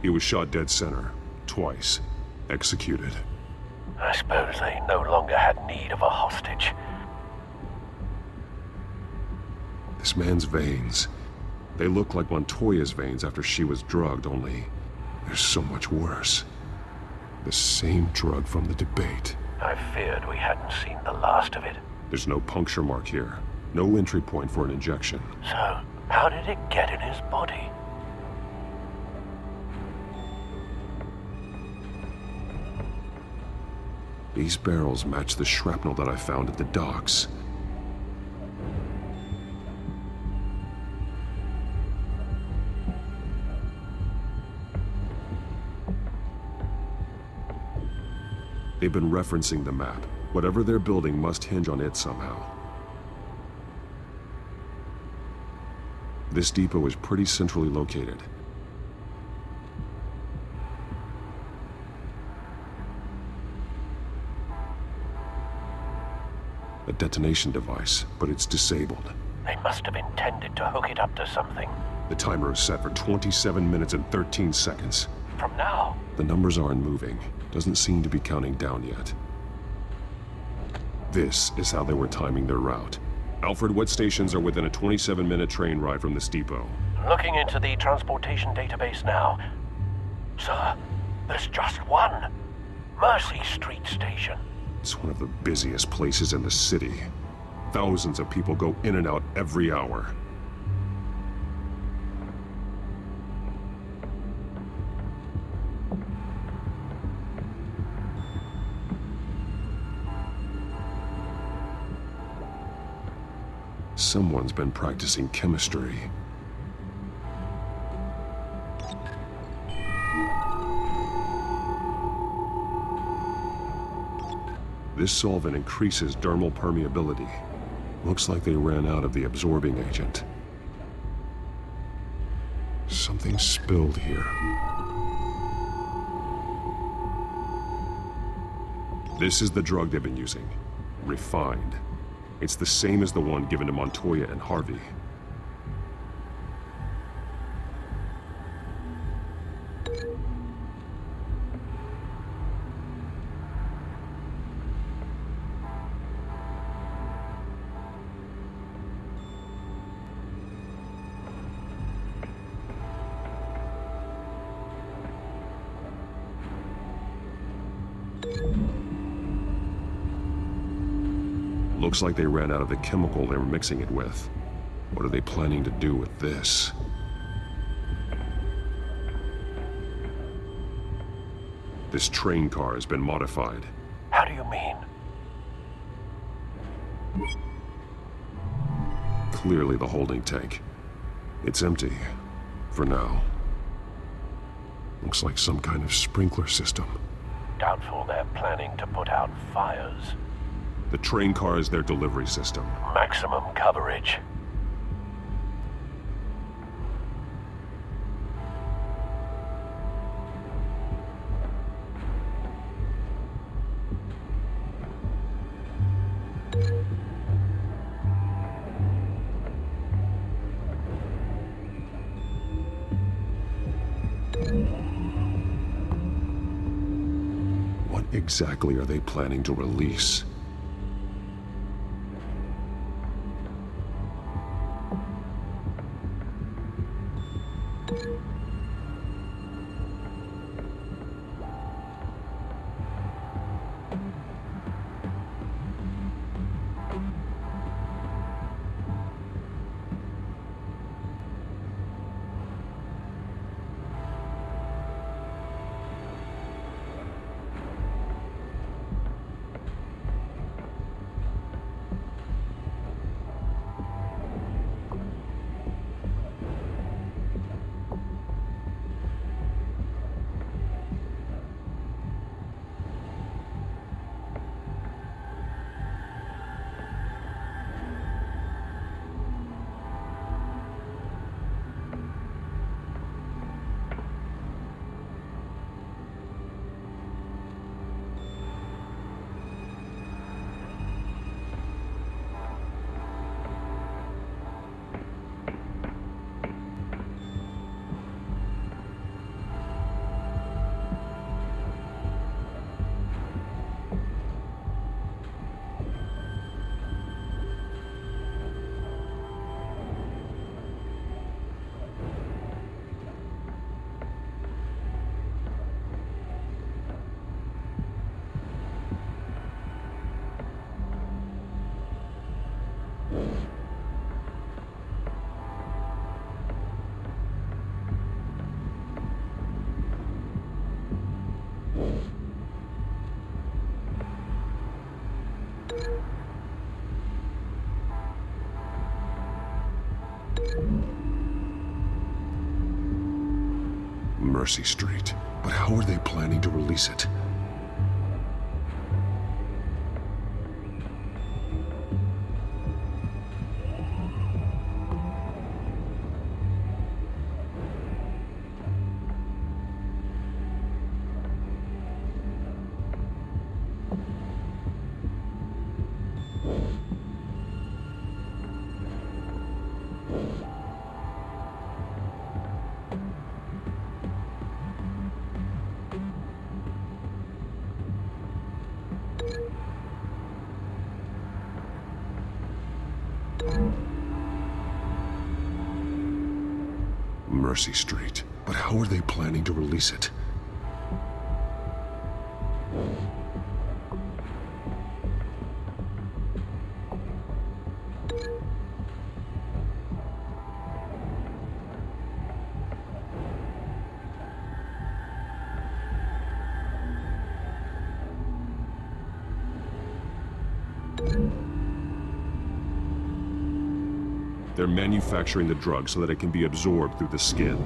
He was shot dead center, twice, executed. I suppose they no longer had need of a hostage. This man's veins. They look like Montoya's veins after she was drugged, only they're so much worse. The same drug from the debate. I feared we hadn't seen the last of it. There's no puncture mark here. No entry point for an injection. So, how did it get in his body? These barrels match the shrapnel that I found at the docks. They've been referencing the map. Whatever they're building must hinge on it somehow. This depot is pretty centrally located. A detonation device, but it's disabled. They must have intended to hook it up to something. The timer is set for 27 minutes and 13 seconds. From now? The numbers aren't moving. Doesn't seem to be counting down yet. This is how they were timing their route. Alfred, what stations are within a 27-minute train ride from this depot? Looking into the transportation database now. Sir, there's just one. Mercy Street Station. It's one of the busiest places in the city. Thousands of people go in and out every hour. Someone's been practicing chemistry. This solvent increases dermal permeability. Looks like they ran out of the absorbing agent. Something spilled here. This is the drug they've been using. Refined. It's the same as the one given to Montoya and Harvey. Looks like they ran out of the chemical they were mixing it with. What are they planning to do with this? This train car has been modified. How do you mean? Clearly the holding tank. It's empty. For now. Looks like some kind of sprinkler system. Doubtful they're planning to put out fires. The train car is their delivery system. Maximum coverage. What exactly are they planning to release? Mercy Street. But how are they planning to release it? Mercy Street. But how are they planning to release it? They're manufacturing the drug so that it can be absorbed through the skin.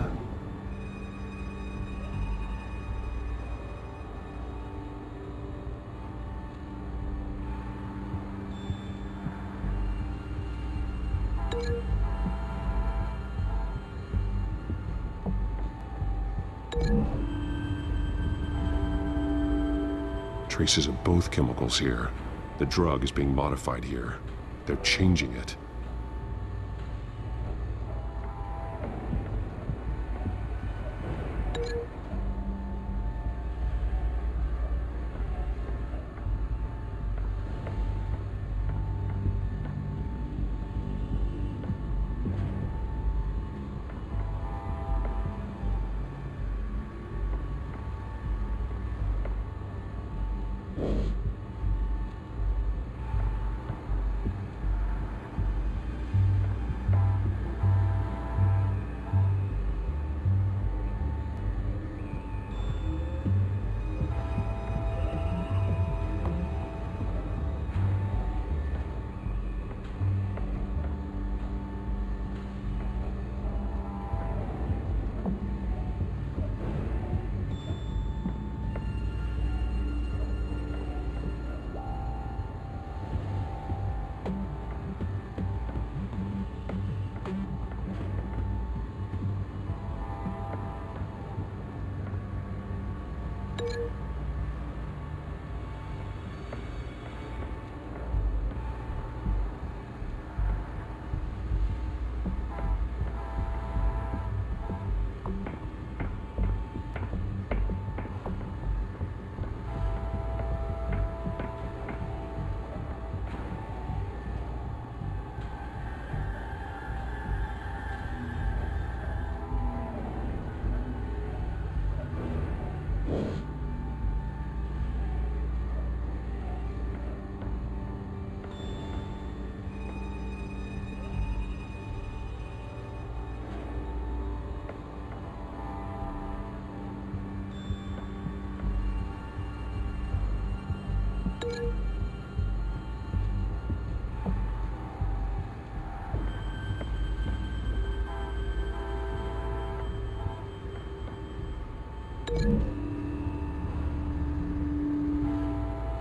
Traces of both chemicals here. The drug is being modified here. They're changing it.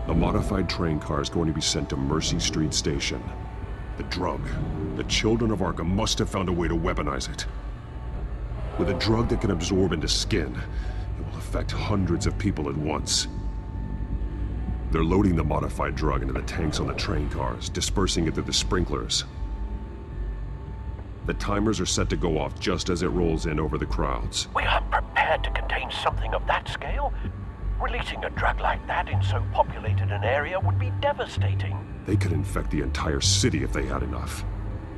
A modified train car is going to be sent to Mercy Street Station. The drug. The children of Arkham must have found a way to weaponize it. With a drug that can absorb into skin, it will affect hundreds of people at once. They're loading the modified drug into the tanks on the train cars, dispersing it through the sprinklers. The timers are set to go off just as it rolls in over the crowds. We aren't prepared to contain something of that scale. Releasing a drug like that in so populated an area would be devastating. They could infect the entire city if they had enough.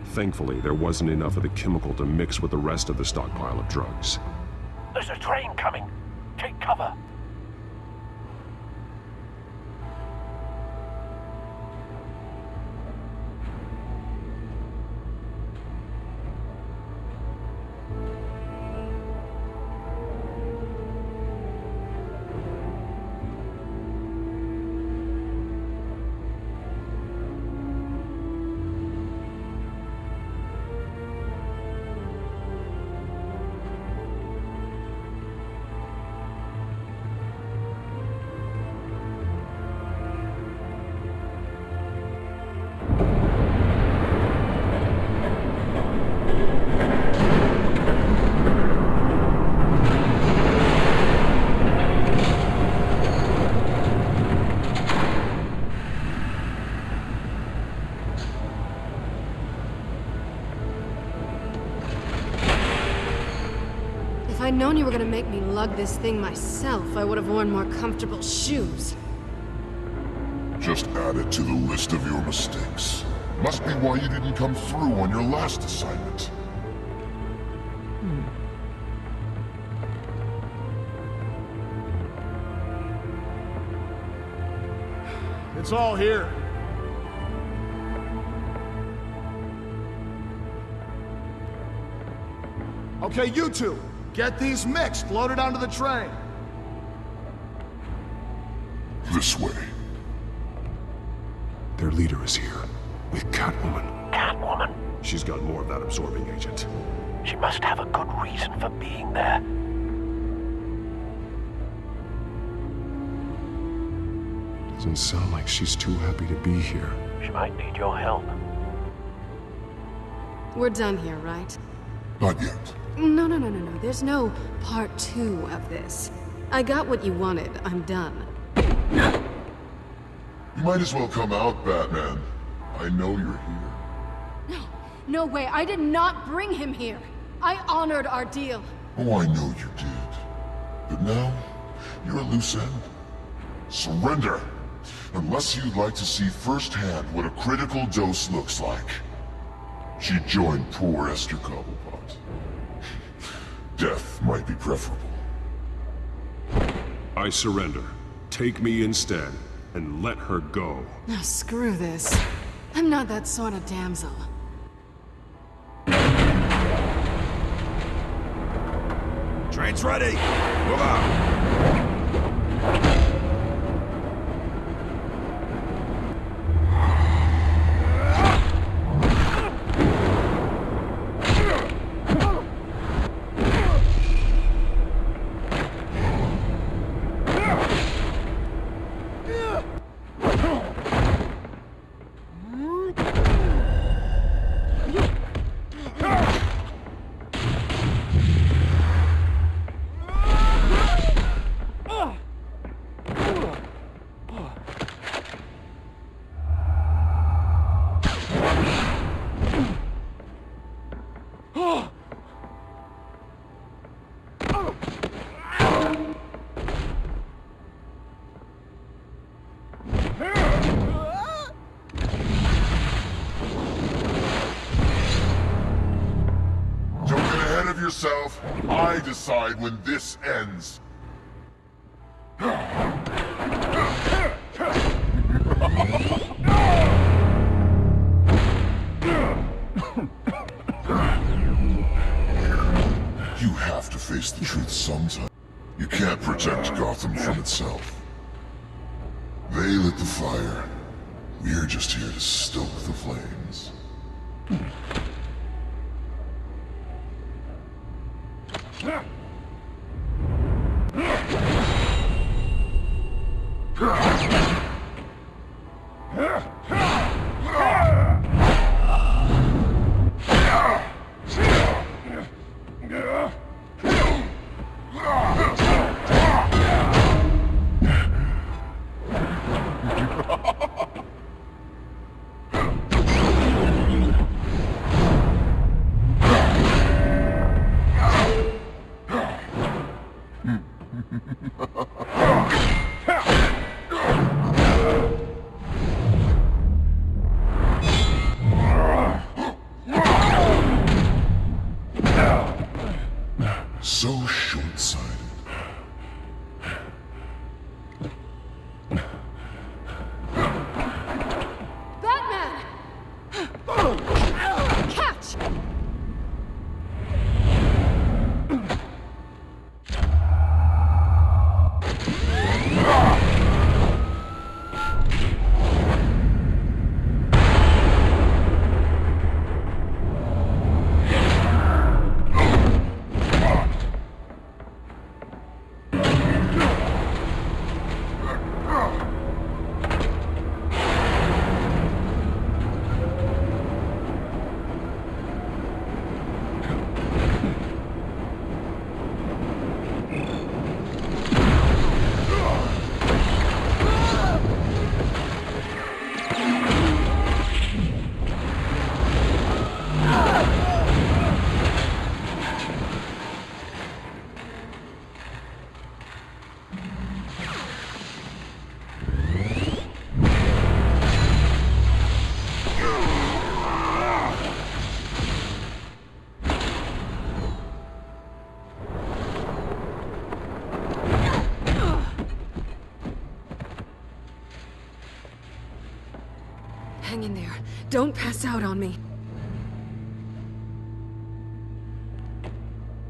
Thankfully, there wasn't enough of the chemical to mix with the rest of the stockpile of drugs. There's a train coming. Take cover. gonna make me lug this thing myself, I would have worn more comfortable shoes. Just add it to the list of your mistakes. Must be why you didn't come through on your last assignment. It's all here. Okay, you two, get these mixed, loaded onto the train. This way. Their leader is here, with Catwoman. Catwoman? She's got more of that absorbing agent. She must have a good reason for being there. Doesn't sound like she's too happy to be here. She might need your help. We're done here, right? Not yet. No. There's no part 2 of this. I got what you wanted. I'm done. You might as well come out, Batman. I know you're here. No way. I did not bring him here. I honored our deal. Oh, I know you did. But now, you're a loose end. Surrender! Unless you'd like to see firsthand what a critical dose looks like. She joined poor Esther Cobblepot. Death might be preferable. I surrender. Take me instead, and let her go. Now screw this. I'm not that sort of damsel. Train's ready. Move out. Yourself. I decide when this ends. You have to face the truth sometime. You can't protect Gotham from itself. They lit the fire. We're just here to stoke the flames. Hang in there. Don't pass out on me.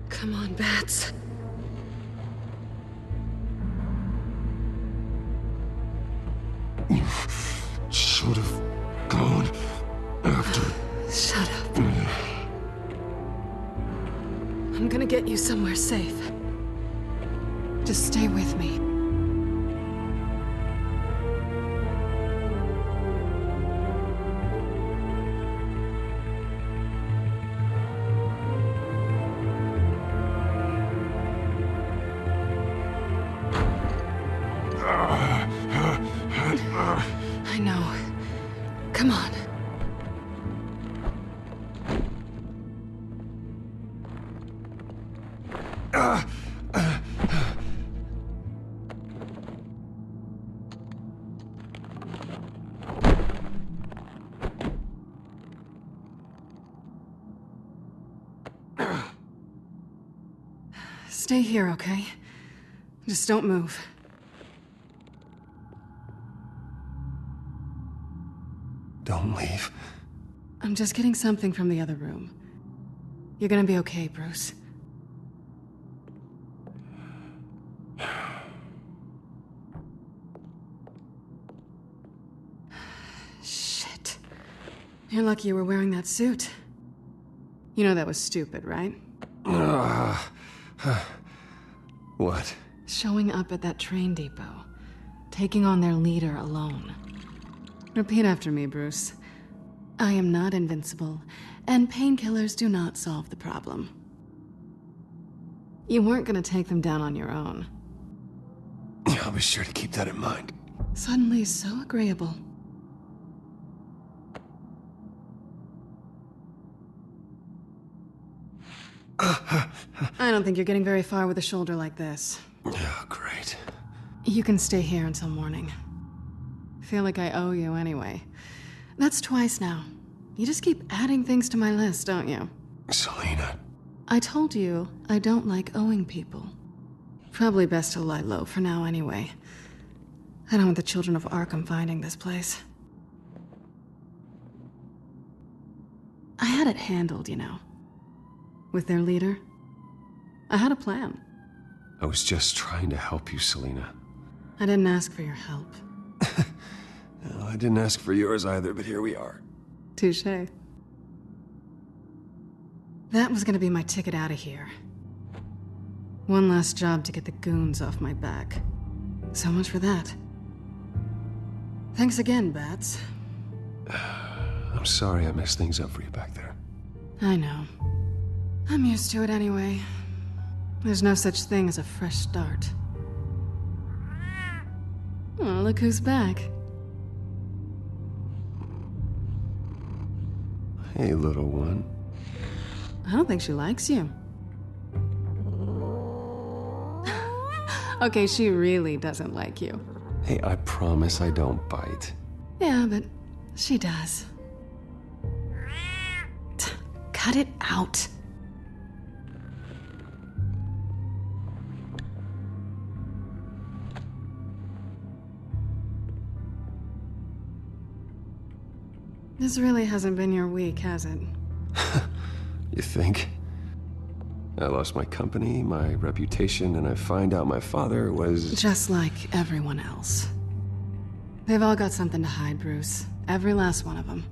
Come on, Bats. You should have gone after... Shut up. I'm gonna get you somewhere safe. Just stay with me. I know. Come on. Stay here, okay? Just don't move. Don't leave. I'm just getting something from the other room. You're gonna be okay, Bruce. Shit. You're lucky you were wearing that suit. You know that was stupid, right? What? Showing up at that train depot. Taking on their leader alone. Repeat after me, Bruce. I am not invincible, and painkillers do not solve the problem. You weren't gonna take them down on your own. I'll be sure to keep that in mind. Suddenly so agreeable. I don't think you're getting very far with a shoulder like this. Oh, great. You can stay here until morning. Feel like I owe you anyway. That's twice now. You just keep adding things to my list, don't you? Selina. I told you I don't like owing people. Probably best to lie low for now anyway. I don't want the children of Arkham finding this place. I had it handled, you know. With their leader. I had a plan. I was just trying to help you, Selina. I didn't ask for your help. Well, I didn't ask for yours either, but here we are. Touché. That was gonna be my ticket out of here. One last job to get the goons off my back. So much for that. Thanks again, Bats. I'm sorry I messed things up for you back there. I know. I'm used to it anyway. There's no such thing as a fresh start. Oh, look who's back. Hey, little one. I don't think she likes you. Okay, she really doesn't like you. Hey, I promise I don't bite. Yeah, but she does. Cut it out. This really hasn't been your week, has it? You think? I lost my company, my reputation, and I find out my father was... Just like everyone else. They've all got something to hide, Bruce. Every last one of them.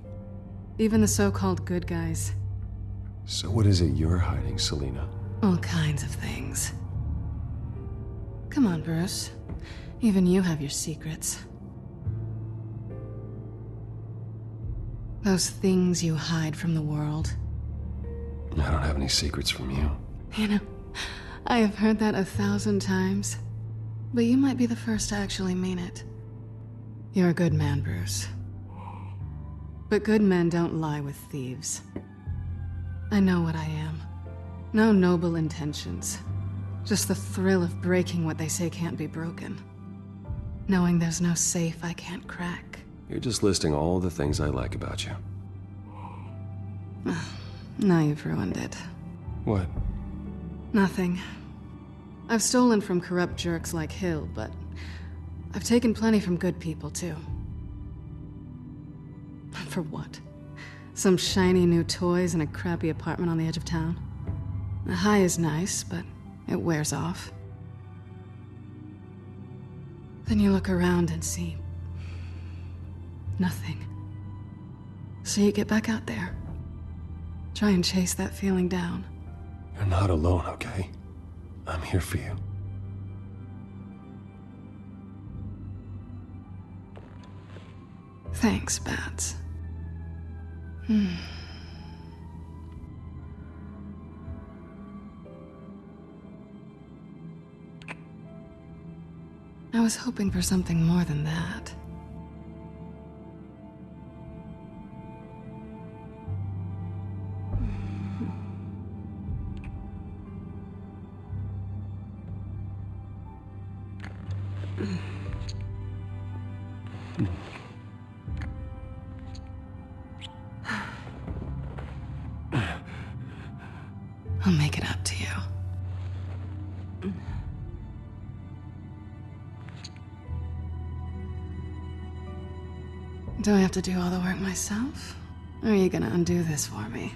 Even the so-called good guys. So what is it you're hiding, Selina? All kinds of things. Come on, Bruce. Even you have your secrets. Those things you hide from the world. I don't have any secrets from you. You know, I have heard that 1,000 times. But you might be the first to actually mean it. You're a good man, Bruce. But good men don't lie with thieves. I know what I am. No noble intentions. Just the thrill of breaking what they say can't be broken. Knowing there's no safe I can't crack. You're just listing all the things I like about you. Now you've ruined it. What? Nothing. I've stolen from corrupt jerks like Hill, but I've taken plenty from good people, too. For what? Some shiny new toys and a crappy apartment on the edge of town? The high is nice, but it wears off. Then you look around and see nothing. So you get back out there. Try and chase that feeling down. You're not alone, okay? I'm here for you. Thanks, Bats. I was hoping for something more than that. I'll make it up to you. Do I have to do all the work myself? Or are you gonna undo this for me?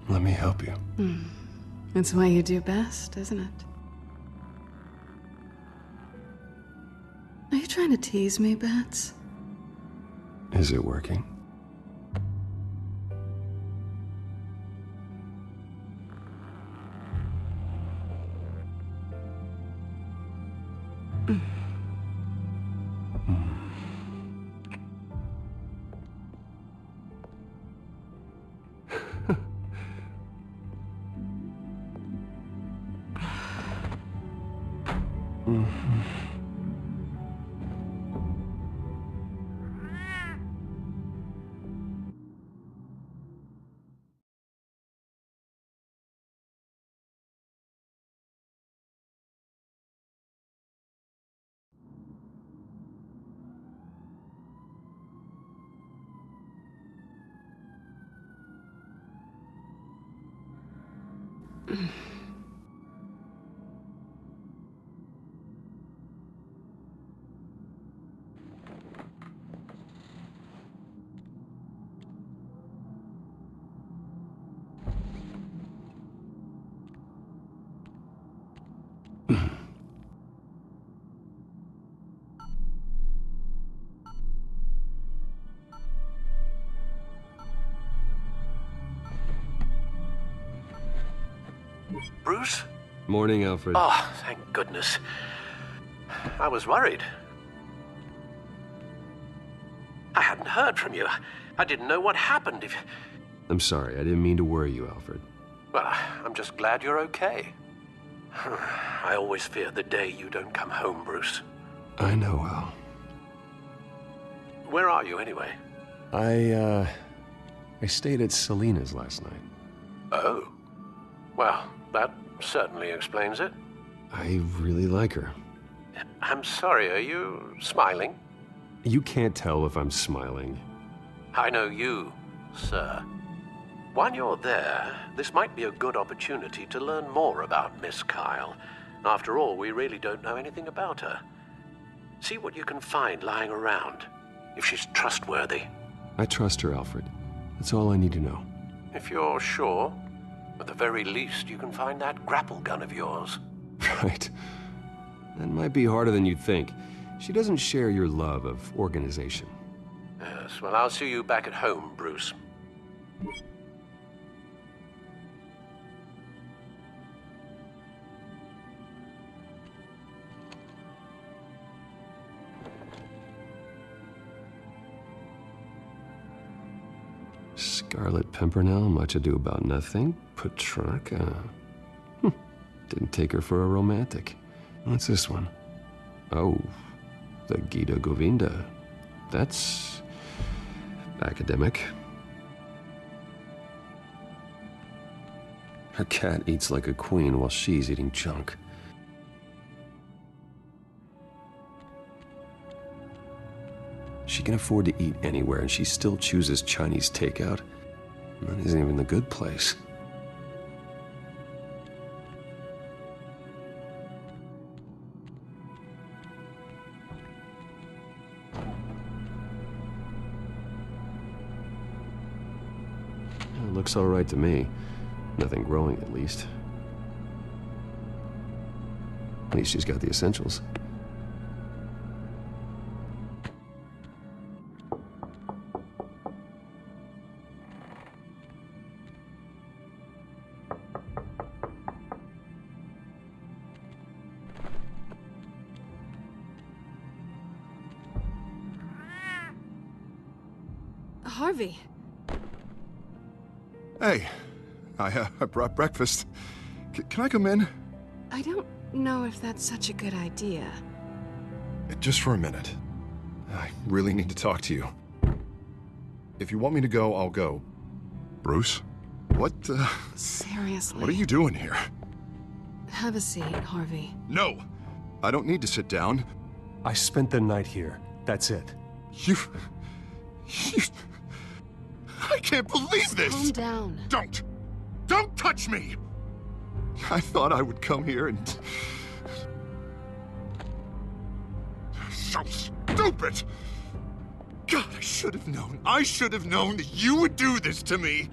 Let me help you. It's what you do best, isn't it? Are you trying to tease me, Bats? Is it working? Bruce? Morning, Alfred. Oh, thank goodness. I was worried. I hadn't heard from you. I didn't know what happened if... I'm sorry, I didn't mean to worry you, Alfred. Well, I'm just glad you're okay. I always fear the day you don't come home, Bruce. I know, Al. Where are you, anyway? I stayed at Selena's last night. Oh. Well, that certainly explains it. I really like her. I'm sorry, are you smiling? You can't tell if I'm smiling. I know you, sir. While you're there, this might be a good opportunity to learn more about Miss Kyle. After all, we really don't know anything about her. See what you can find lying around, if she's trustworthy. I trust her, Alfred. That's all I need to know. If you're sure, at the very least, you can find that grapple gun of yours. Right. That might be harder than you'd think. She doesn't share your love of organization. Yes, well, I'll see you back at home, Bruce. Scarlet Pimpernel, much ado about nothing. Petrarca. Didn't take her for a romantic. What's this one? Oh, the Gita Govinda. That's academic. Her cat eats like a queen while she's eating junk. She can afford to eat anywhere, and she still chooses Chinese takeout. That isn't even the good place. Looks all right to me. Nothing growing, at least. At least she's got the essentials. Harvey. Hey, I brought breakfast. Can I come in? I don't know if that's such a good idea. Just for a minute. I really need to talk to you. If you want me to go, I'll go. Bruce? What, Seriously. What are you doing here? Have a seat, Harvey. No! I don't need to sit down. I spent the night here. That's it. You... I can't believe this! Calm down. Don't touch me! I thought I would come here and... So stupid! God, I should have known. I should have known that you would do this to me.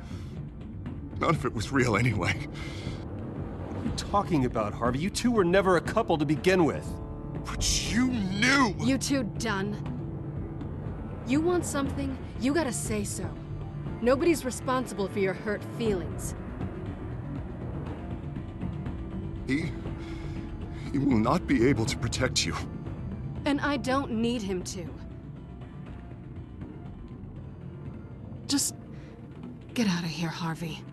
None of it was real anyway. What are you talking about, Harvey? You two were never a couple to begin with. But you knew! You two done? You want something, you gotta say so. Nobody's responsible for your hurt feelings. He will not be able to protect you. And I don't need him to. Just get out of here, Harvey.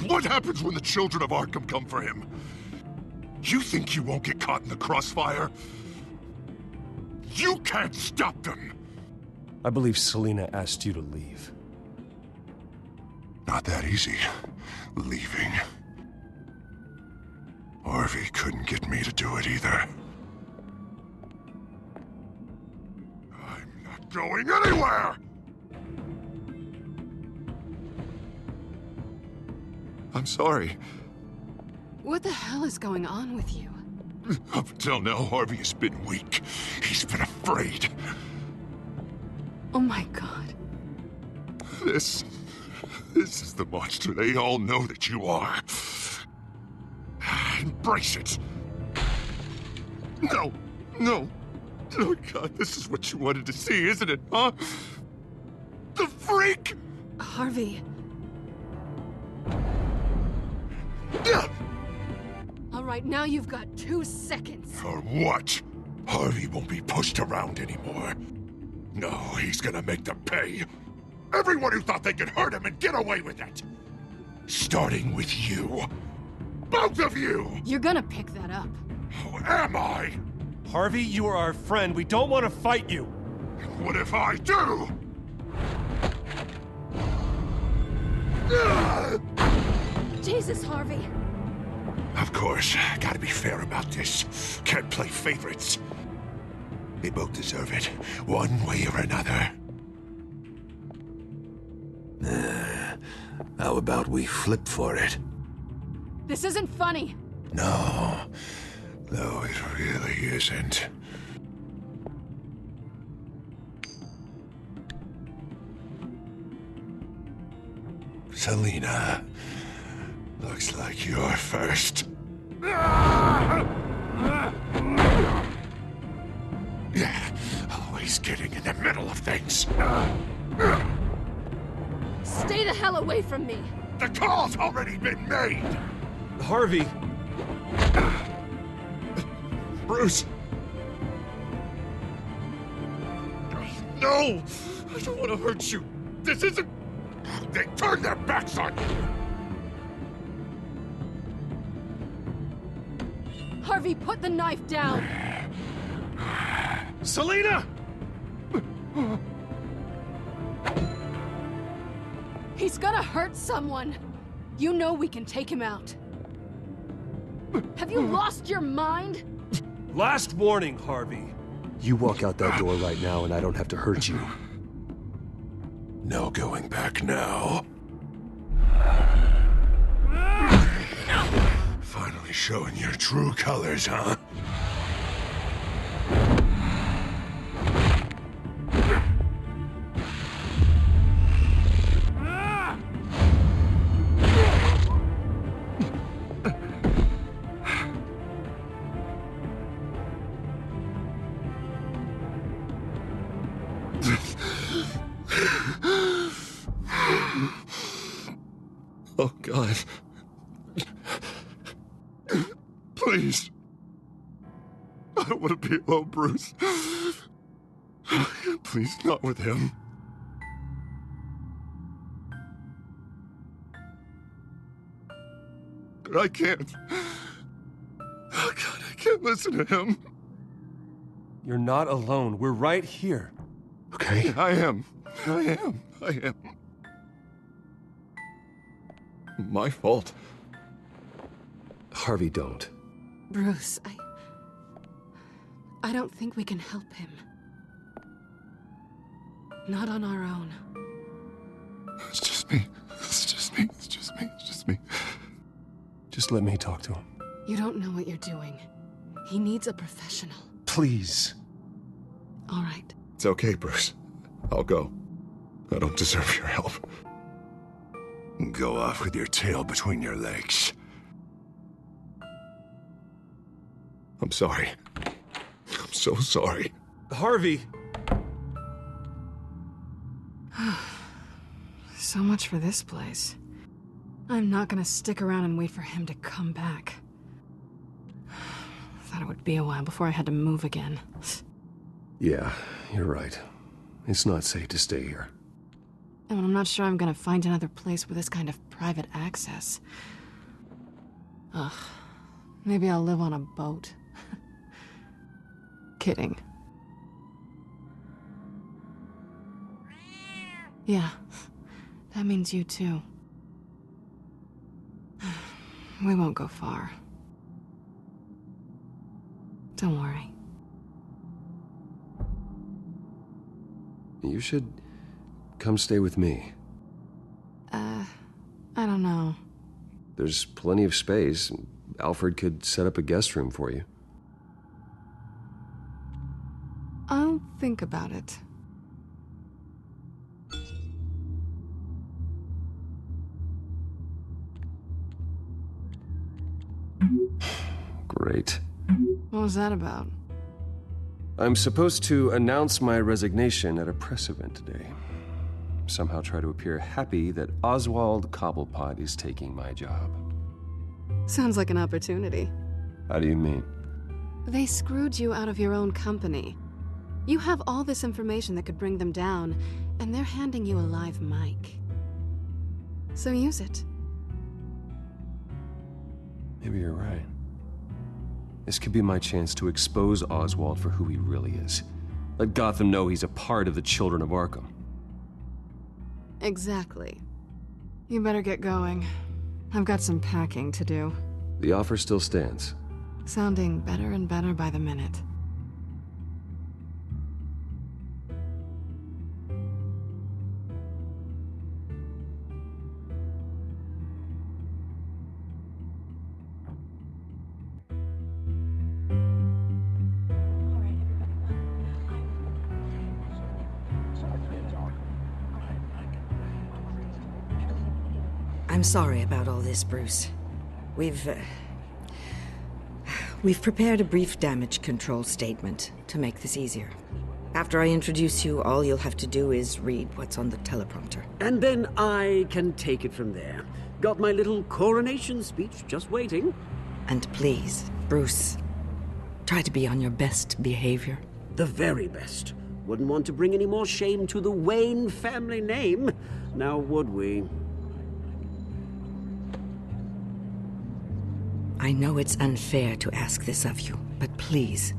What happens when the children of Arkham come for him? You think you won't get caught in the crossfire? You can't stop them! I believe Selina asked you to leave. Not that easy. Leaving. Harvey couldn't get me to do it either. I'm not going anywhere! I'm sorry. What the hell is going on with you? Up until now, Harvey has been weak. He's been afraid. Oh my God. This is the monster they all know that you are. Embrace it. No. Oh God, this is what you wanted to see, isn't it, huh? The freak! Harvey. All right, now you've got 2 seconds. For what? Harvey won't be pushed around anymore. No, he's gonna make them pay. Everyone who thought they could hurt him and get away with it. Starting with you. Both of you! You're gonna pick that up. Who am I? Harvey, you are our friend. We don't want to fight you. What if I do? Jesus, Harvey. Of course, gotta be fair about this. Can't play favorites. They both deserve it, one way or another. How about we flip for it? This isn't funny. No, it really isn't. Selina, looks like you're first. Yeah, always getting in the middle of things. Stay the hell away from me. The call's already been made. Harvey. Bruce. No! I don't want to hurt you. This isn't... They turned their backs on you. Harvey, put the knife down. Selina! He's gonna hurt someone. You know we can take him out. Have you lost your mind? Last warning, Harvey. You walk out that door right now and I don't have to hurt you. No going back now. Finally showing your true colors, huh? God. Please. I don't want to be alone, Bruce. Please, not with him. I can't. Oh, God, I can't listen to him. You're not alone. We're right here. Okay? I am. My fault. Harvey, don't. Bruce, I don't think we can help him. Not on our own. It's just me. Just let me talk to him. You don't know what you're doing. He needs a professional. Please. All right. It's okay, Bruce. I'll go. I don't deserve your help. Go off with your tail between your legs. I'm sorry. I'm so sorry. Harvey! So much for this place. I'm not gonna stick around and wait for him to come back. Thought it would be a while before I had to move again. Yeah, you're right. It's not safe to stay here. And I'm not sure I'm gonna find another place with this kind of private access. Ugh. Maybe I'll live on a boat. Kidding. Yeah. That means you too. We won't go far. Don't worry. You should come stay with me. I don't know. There's plenty of space. Alfred could set up a guest room for you. I'll think about it. Great. What was that about? I'm supposed to announce my resignation at a press event today. Somehow try to appear happy that Oswald Cobblepot is taking my job. Sounds like an opportunity. How do you mean? They screwed you out of your own company. You have all this information that could bring them down, and they're handing you a live mic. So use it. Maybe you're right. This could be my chance to expose Oswald for who he really is. Let Gotham know he's a part of the Children of Arkham. Exactly. You better get going. I've got some packing to do. The offer still stands. Sounding better and better by the minute. I'm sorry about all this, Bruce. We've prepared a brief damage control statement to make this easier. After I introduce you, all you'll have to do is read what's on the teleprompter. And then I can take it from there. Got my little coronation speech just waiting. And please, Bruce, try to be on your best behavior. The very best. Wouldn't want to bring any more shame to the Wayne family name, now would we? I know it's unfair to ask this of you, but please.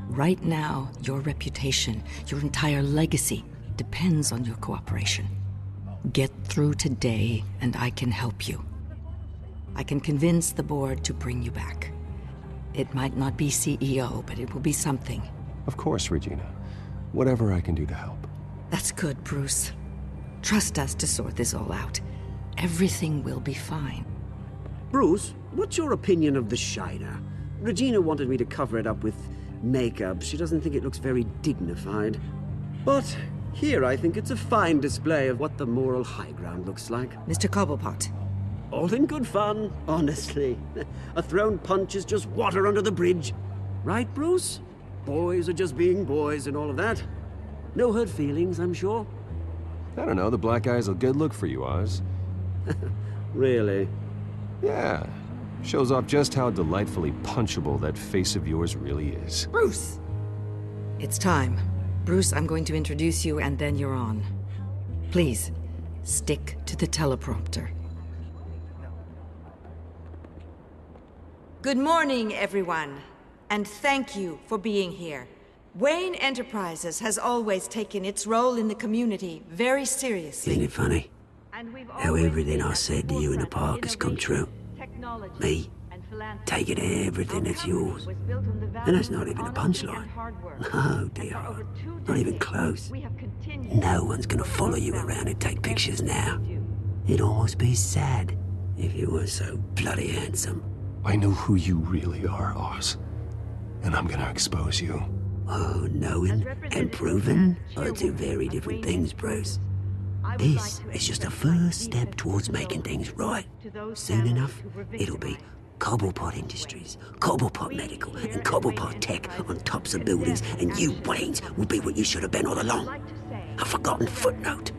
Right now, your reputation, your entire legacy, depends on your cooperation. Get through today, and I can help you. I can convince the board to bring you back. It might not be CEO, but it will be something. Of course, Regina. Whatever I can do to help. That's good, Bruce. Trust us to sort this all out. Everything will be fine. Bruce, what's your opinion of the Shiner? Regina wanted me to cover it up with makeup. She doesn't think it looks very dignified. But here I think it's a fine display of what the moral high ground looks like. Mr. Cobblepot. All in good fun, honestly. A thrown punch is just water under the bridge. Right, Bruce? Boys are just being boys and all of that. No hurt feelings, I'm sure. I don't know, the black eye's a good look for you, Oz. Really? Yeah. Shows off just how delightfully punchable that face of yours really is. Bruce! It's time. Bruce, I'm going to introduce you and then you're on. Please, stick to the teleprompter. Good morning, everyone. And thank you for being here. Wayne Enterprises has always taken its role in the community very seriously. Isn't it funny? How everything I said to you in the park has come true. Me, taking everything that's yours. And that's not even a punchline. No, dear. Not even close. No one's gonna follow you around and take pictures now. It'd almost be sad if you weren't so bloody handsome. I know who you really are, Oz. And I'm gonna expose you. Oh, knowing and proving are two very different things, Bruce. This is just a first step towards making things right. Soon enough, it'll be Cobblepot Industries, Cobblepot Medical, and Cobblepot Tech on tops of buildings, and you, Waynes, will be what you should have been all along. A forgotten footnote.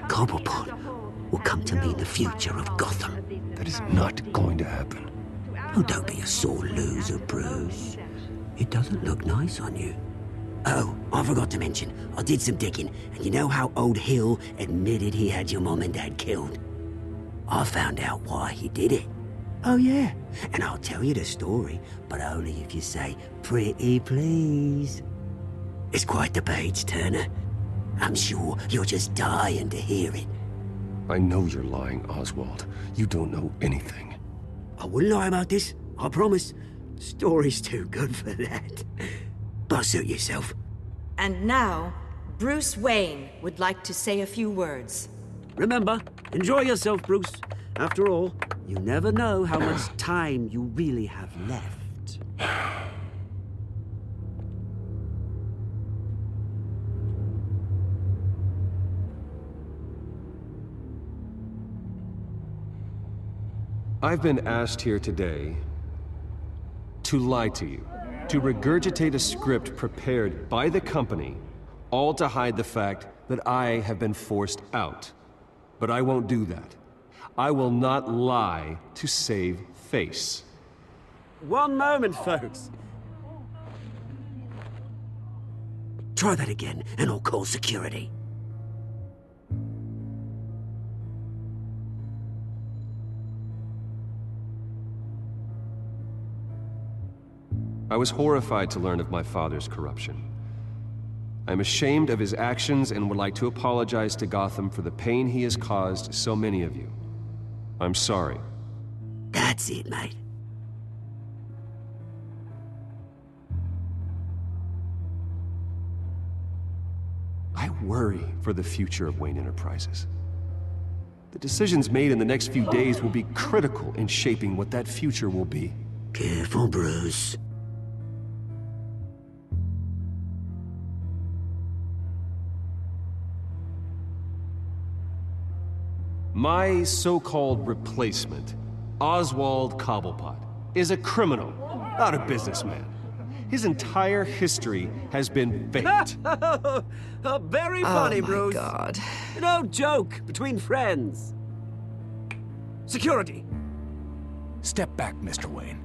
Cobblepot will come to mean the future of Gotham. That is not going to happen. Oh, don't be a sore loser, Bruce. It doesn't look nice on you. Oh, I forgot to mention, I did some digging, and you know how old Hill admitted he had your mom and dad killed? I found out why he did it. Oh yeah, and I'll tell you the story, but only if you say, pretty please. It's quite the page, Turner. I'm sure you're just dying to hear it. I know you're lying, Oswald. You don't know anything. I wouldn't lie about this, I promise. Story's too good for that. But suit yourself. And now, Bruce Wayne would like to say a few words. Remember, enjoy yourself, Bruce. After all, you never know how much time you really have left. I've been asked here today to lie to you, to regurgitate a script prepared by the company, all to hide the fact that I have been forced out. But I won't do that. I will not lie to save face. One moment, folks. Try that again, and I'll call security. I was horrified to learn of my father's corruption. I'm ashamed of his actions and would like to apologize to Gotham for the pain he has caused so many of you. I'm sorry. That's it, mate. I worry for the future of Wayne Enterprises. The decisions made in the next few days will be critical in shaping what that future will be. Careful, Bruce. My so-called replacement, Oswald Cobblepot, is a criminal, not a businessman. His entire history has been faked. Very funny, Bruce. Oh my God. No joke between friends. Security. Step back, Mr. Wayne.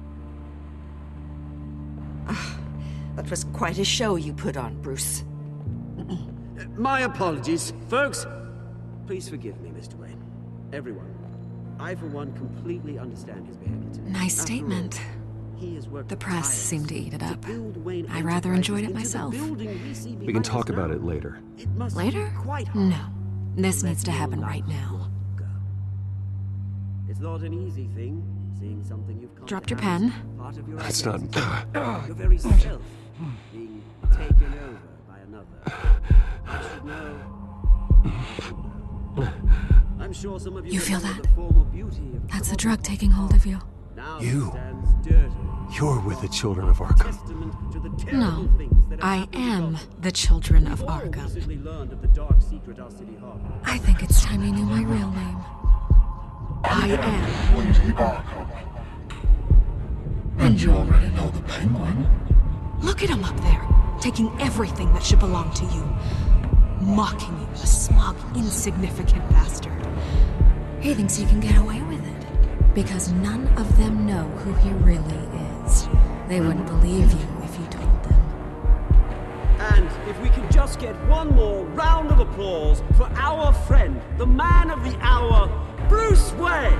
That was quite a show you put on, Bruce. My apologies, folks. Please forgive me, Mr. Wayne. Everyone. I, for one, completely understand his behavior today. Nice statement. The press seemed to eat it up. I rather enjoyed it myself. We can talk about it later. Later? No. This needs to happen right now. It's not an easy thing, seeing something you've Dropped your pen. That's not... Your very self being taken over by another. I should know. I'm sure some of you feel know that? the form of beauty of That's the drug taking hold of you. You're with the children of Arkham. No, I am the children of Arkham. I think it's time you knew my real name. I am. And you already know the Penguin. Look at him up there, taking everything that should belong to you. Mocking you, a smug, insignificant bastard. He thinks he can get away with it. Because none of them know who he really is. They wouldn't believe you if you told them. And if we can just get one more round of applause for our friend, the man of the hour, Bruce Wayne!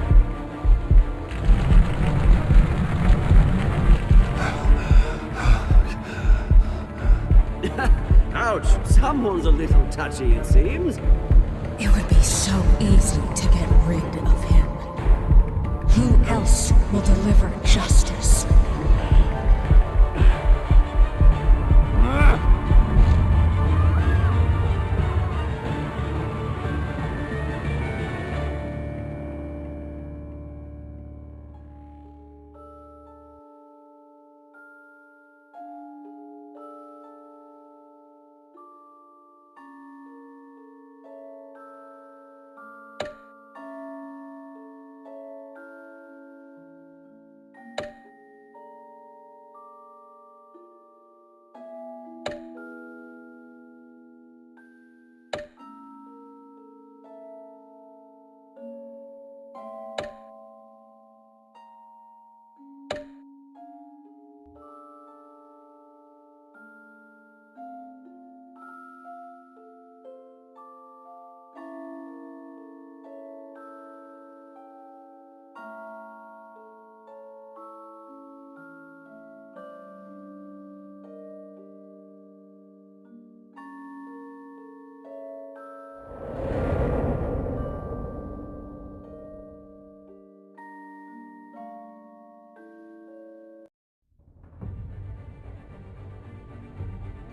Ouch, someone's a little touchy, it seems. It would be so easy to get rid of him. Who else will deliver justice?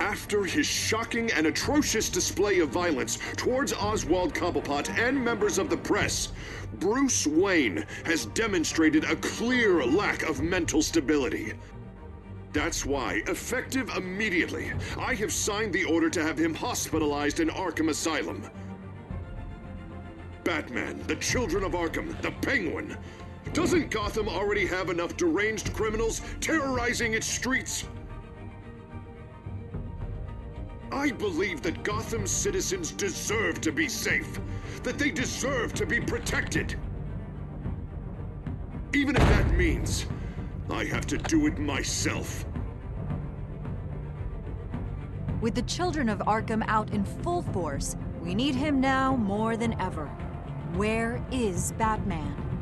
After his shocking and atrocious display of violence towards Oswald Cobblepot and members of the press, Bruce Wayne has demonstrated a clear lack of mental stability. That's why, effective immediately, I have signed the order to have him hospitalized in Arkham Asylum. Batman, the Children of Arkham, the Penguin. Doesn't Gotham already have enough deranged criminals terrorizing its streets? I believe that Gotham's citizens deserve to be safe, that they deserve to be protected. Even if that means I have to do it myself. With the Children of Arkham out in full force, we need him now more than ever. Where is Batman?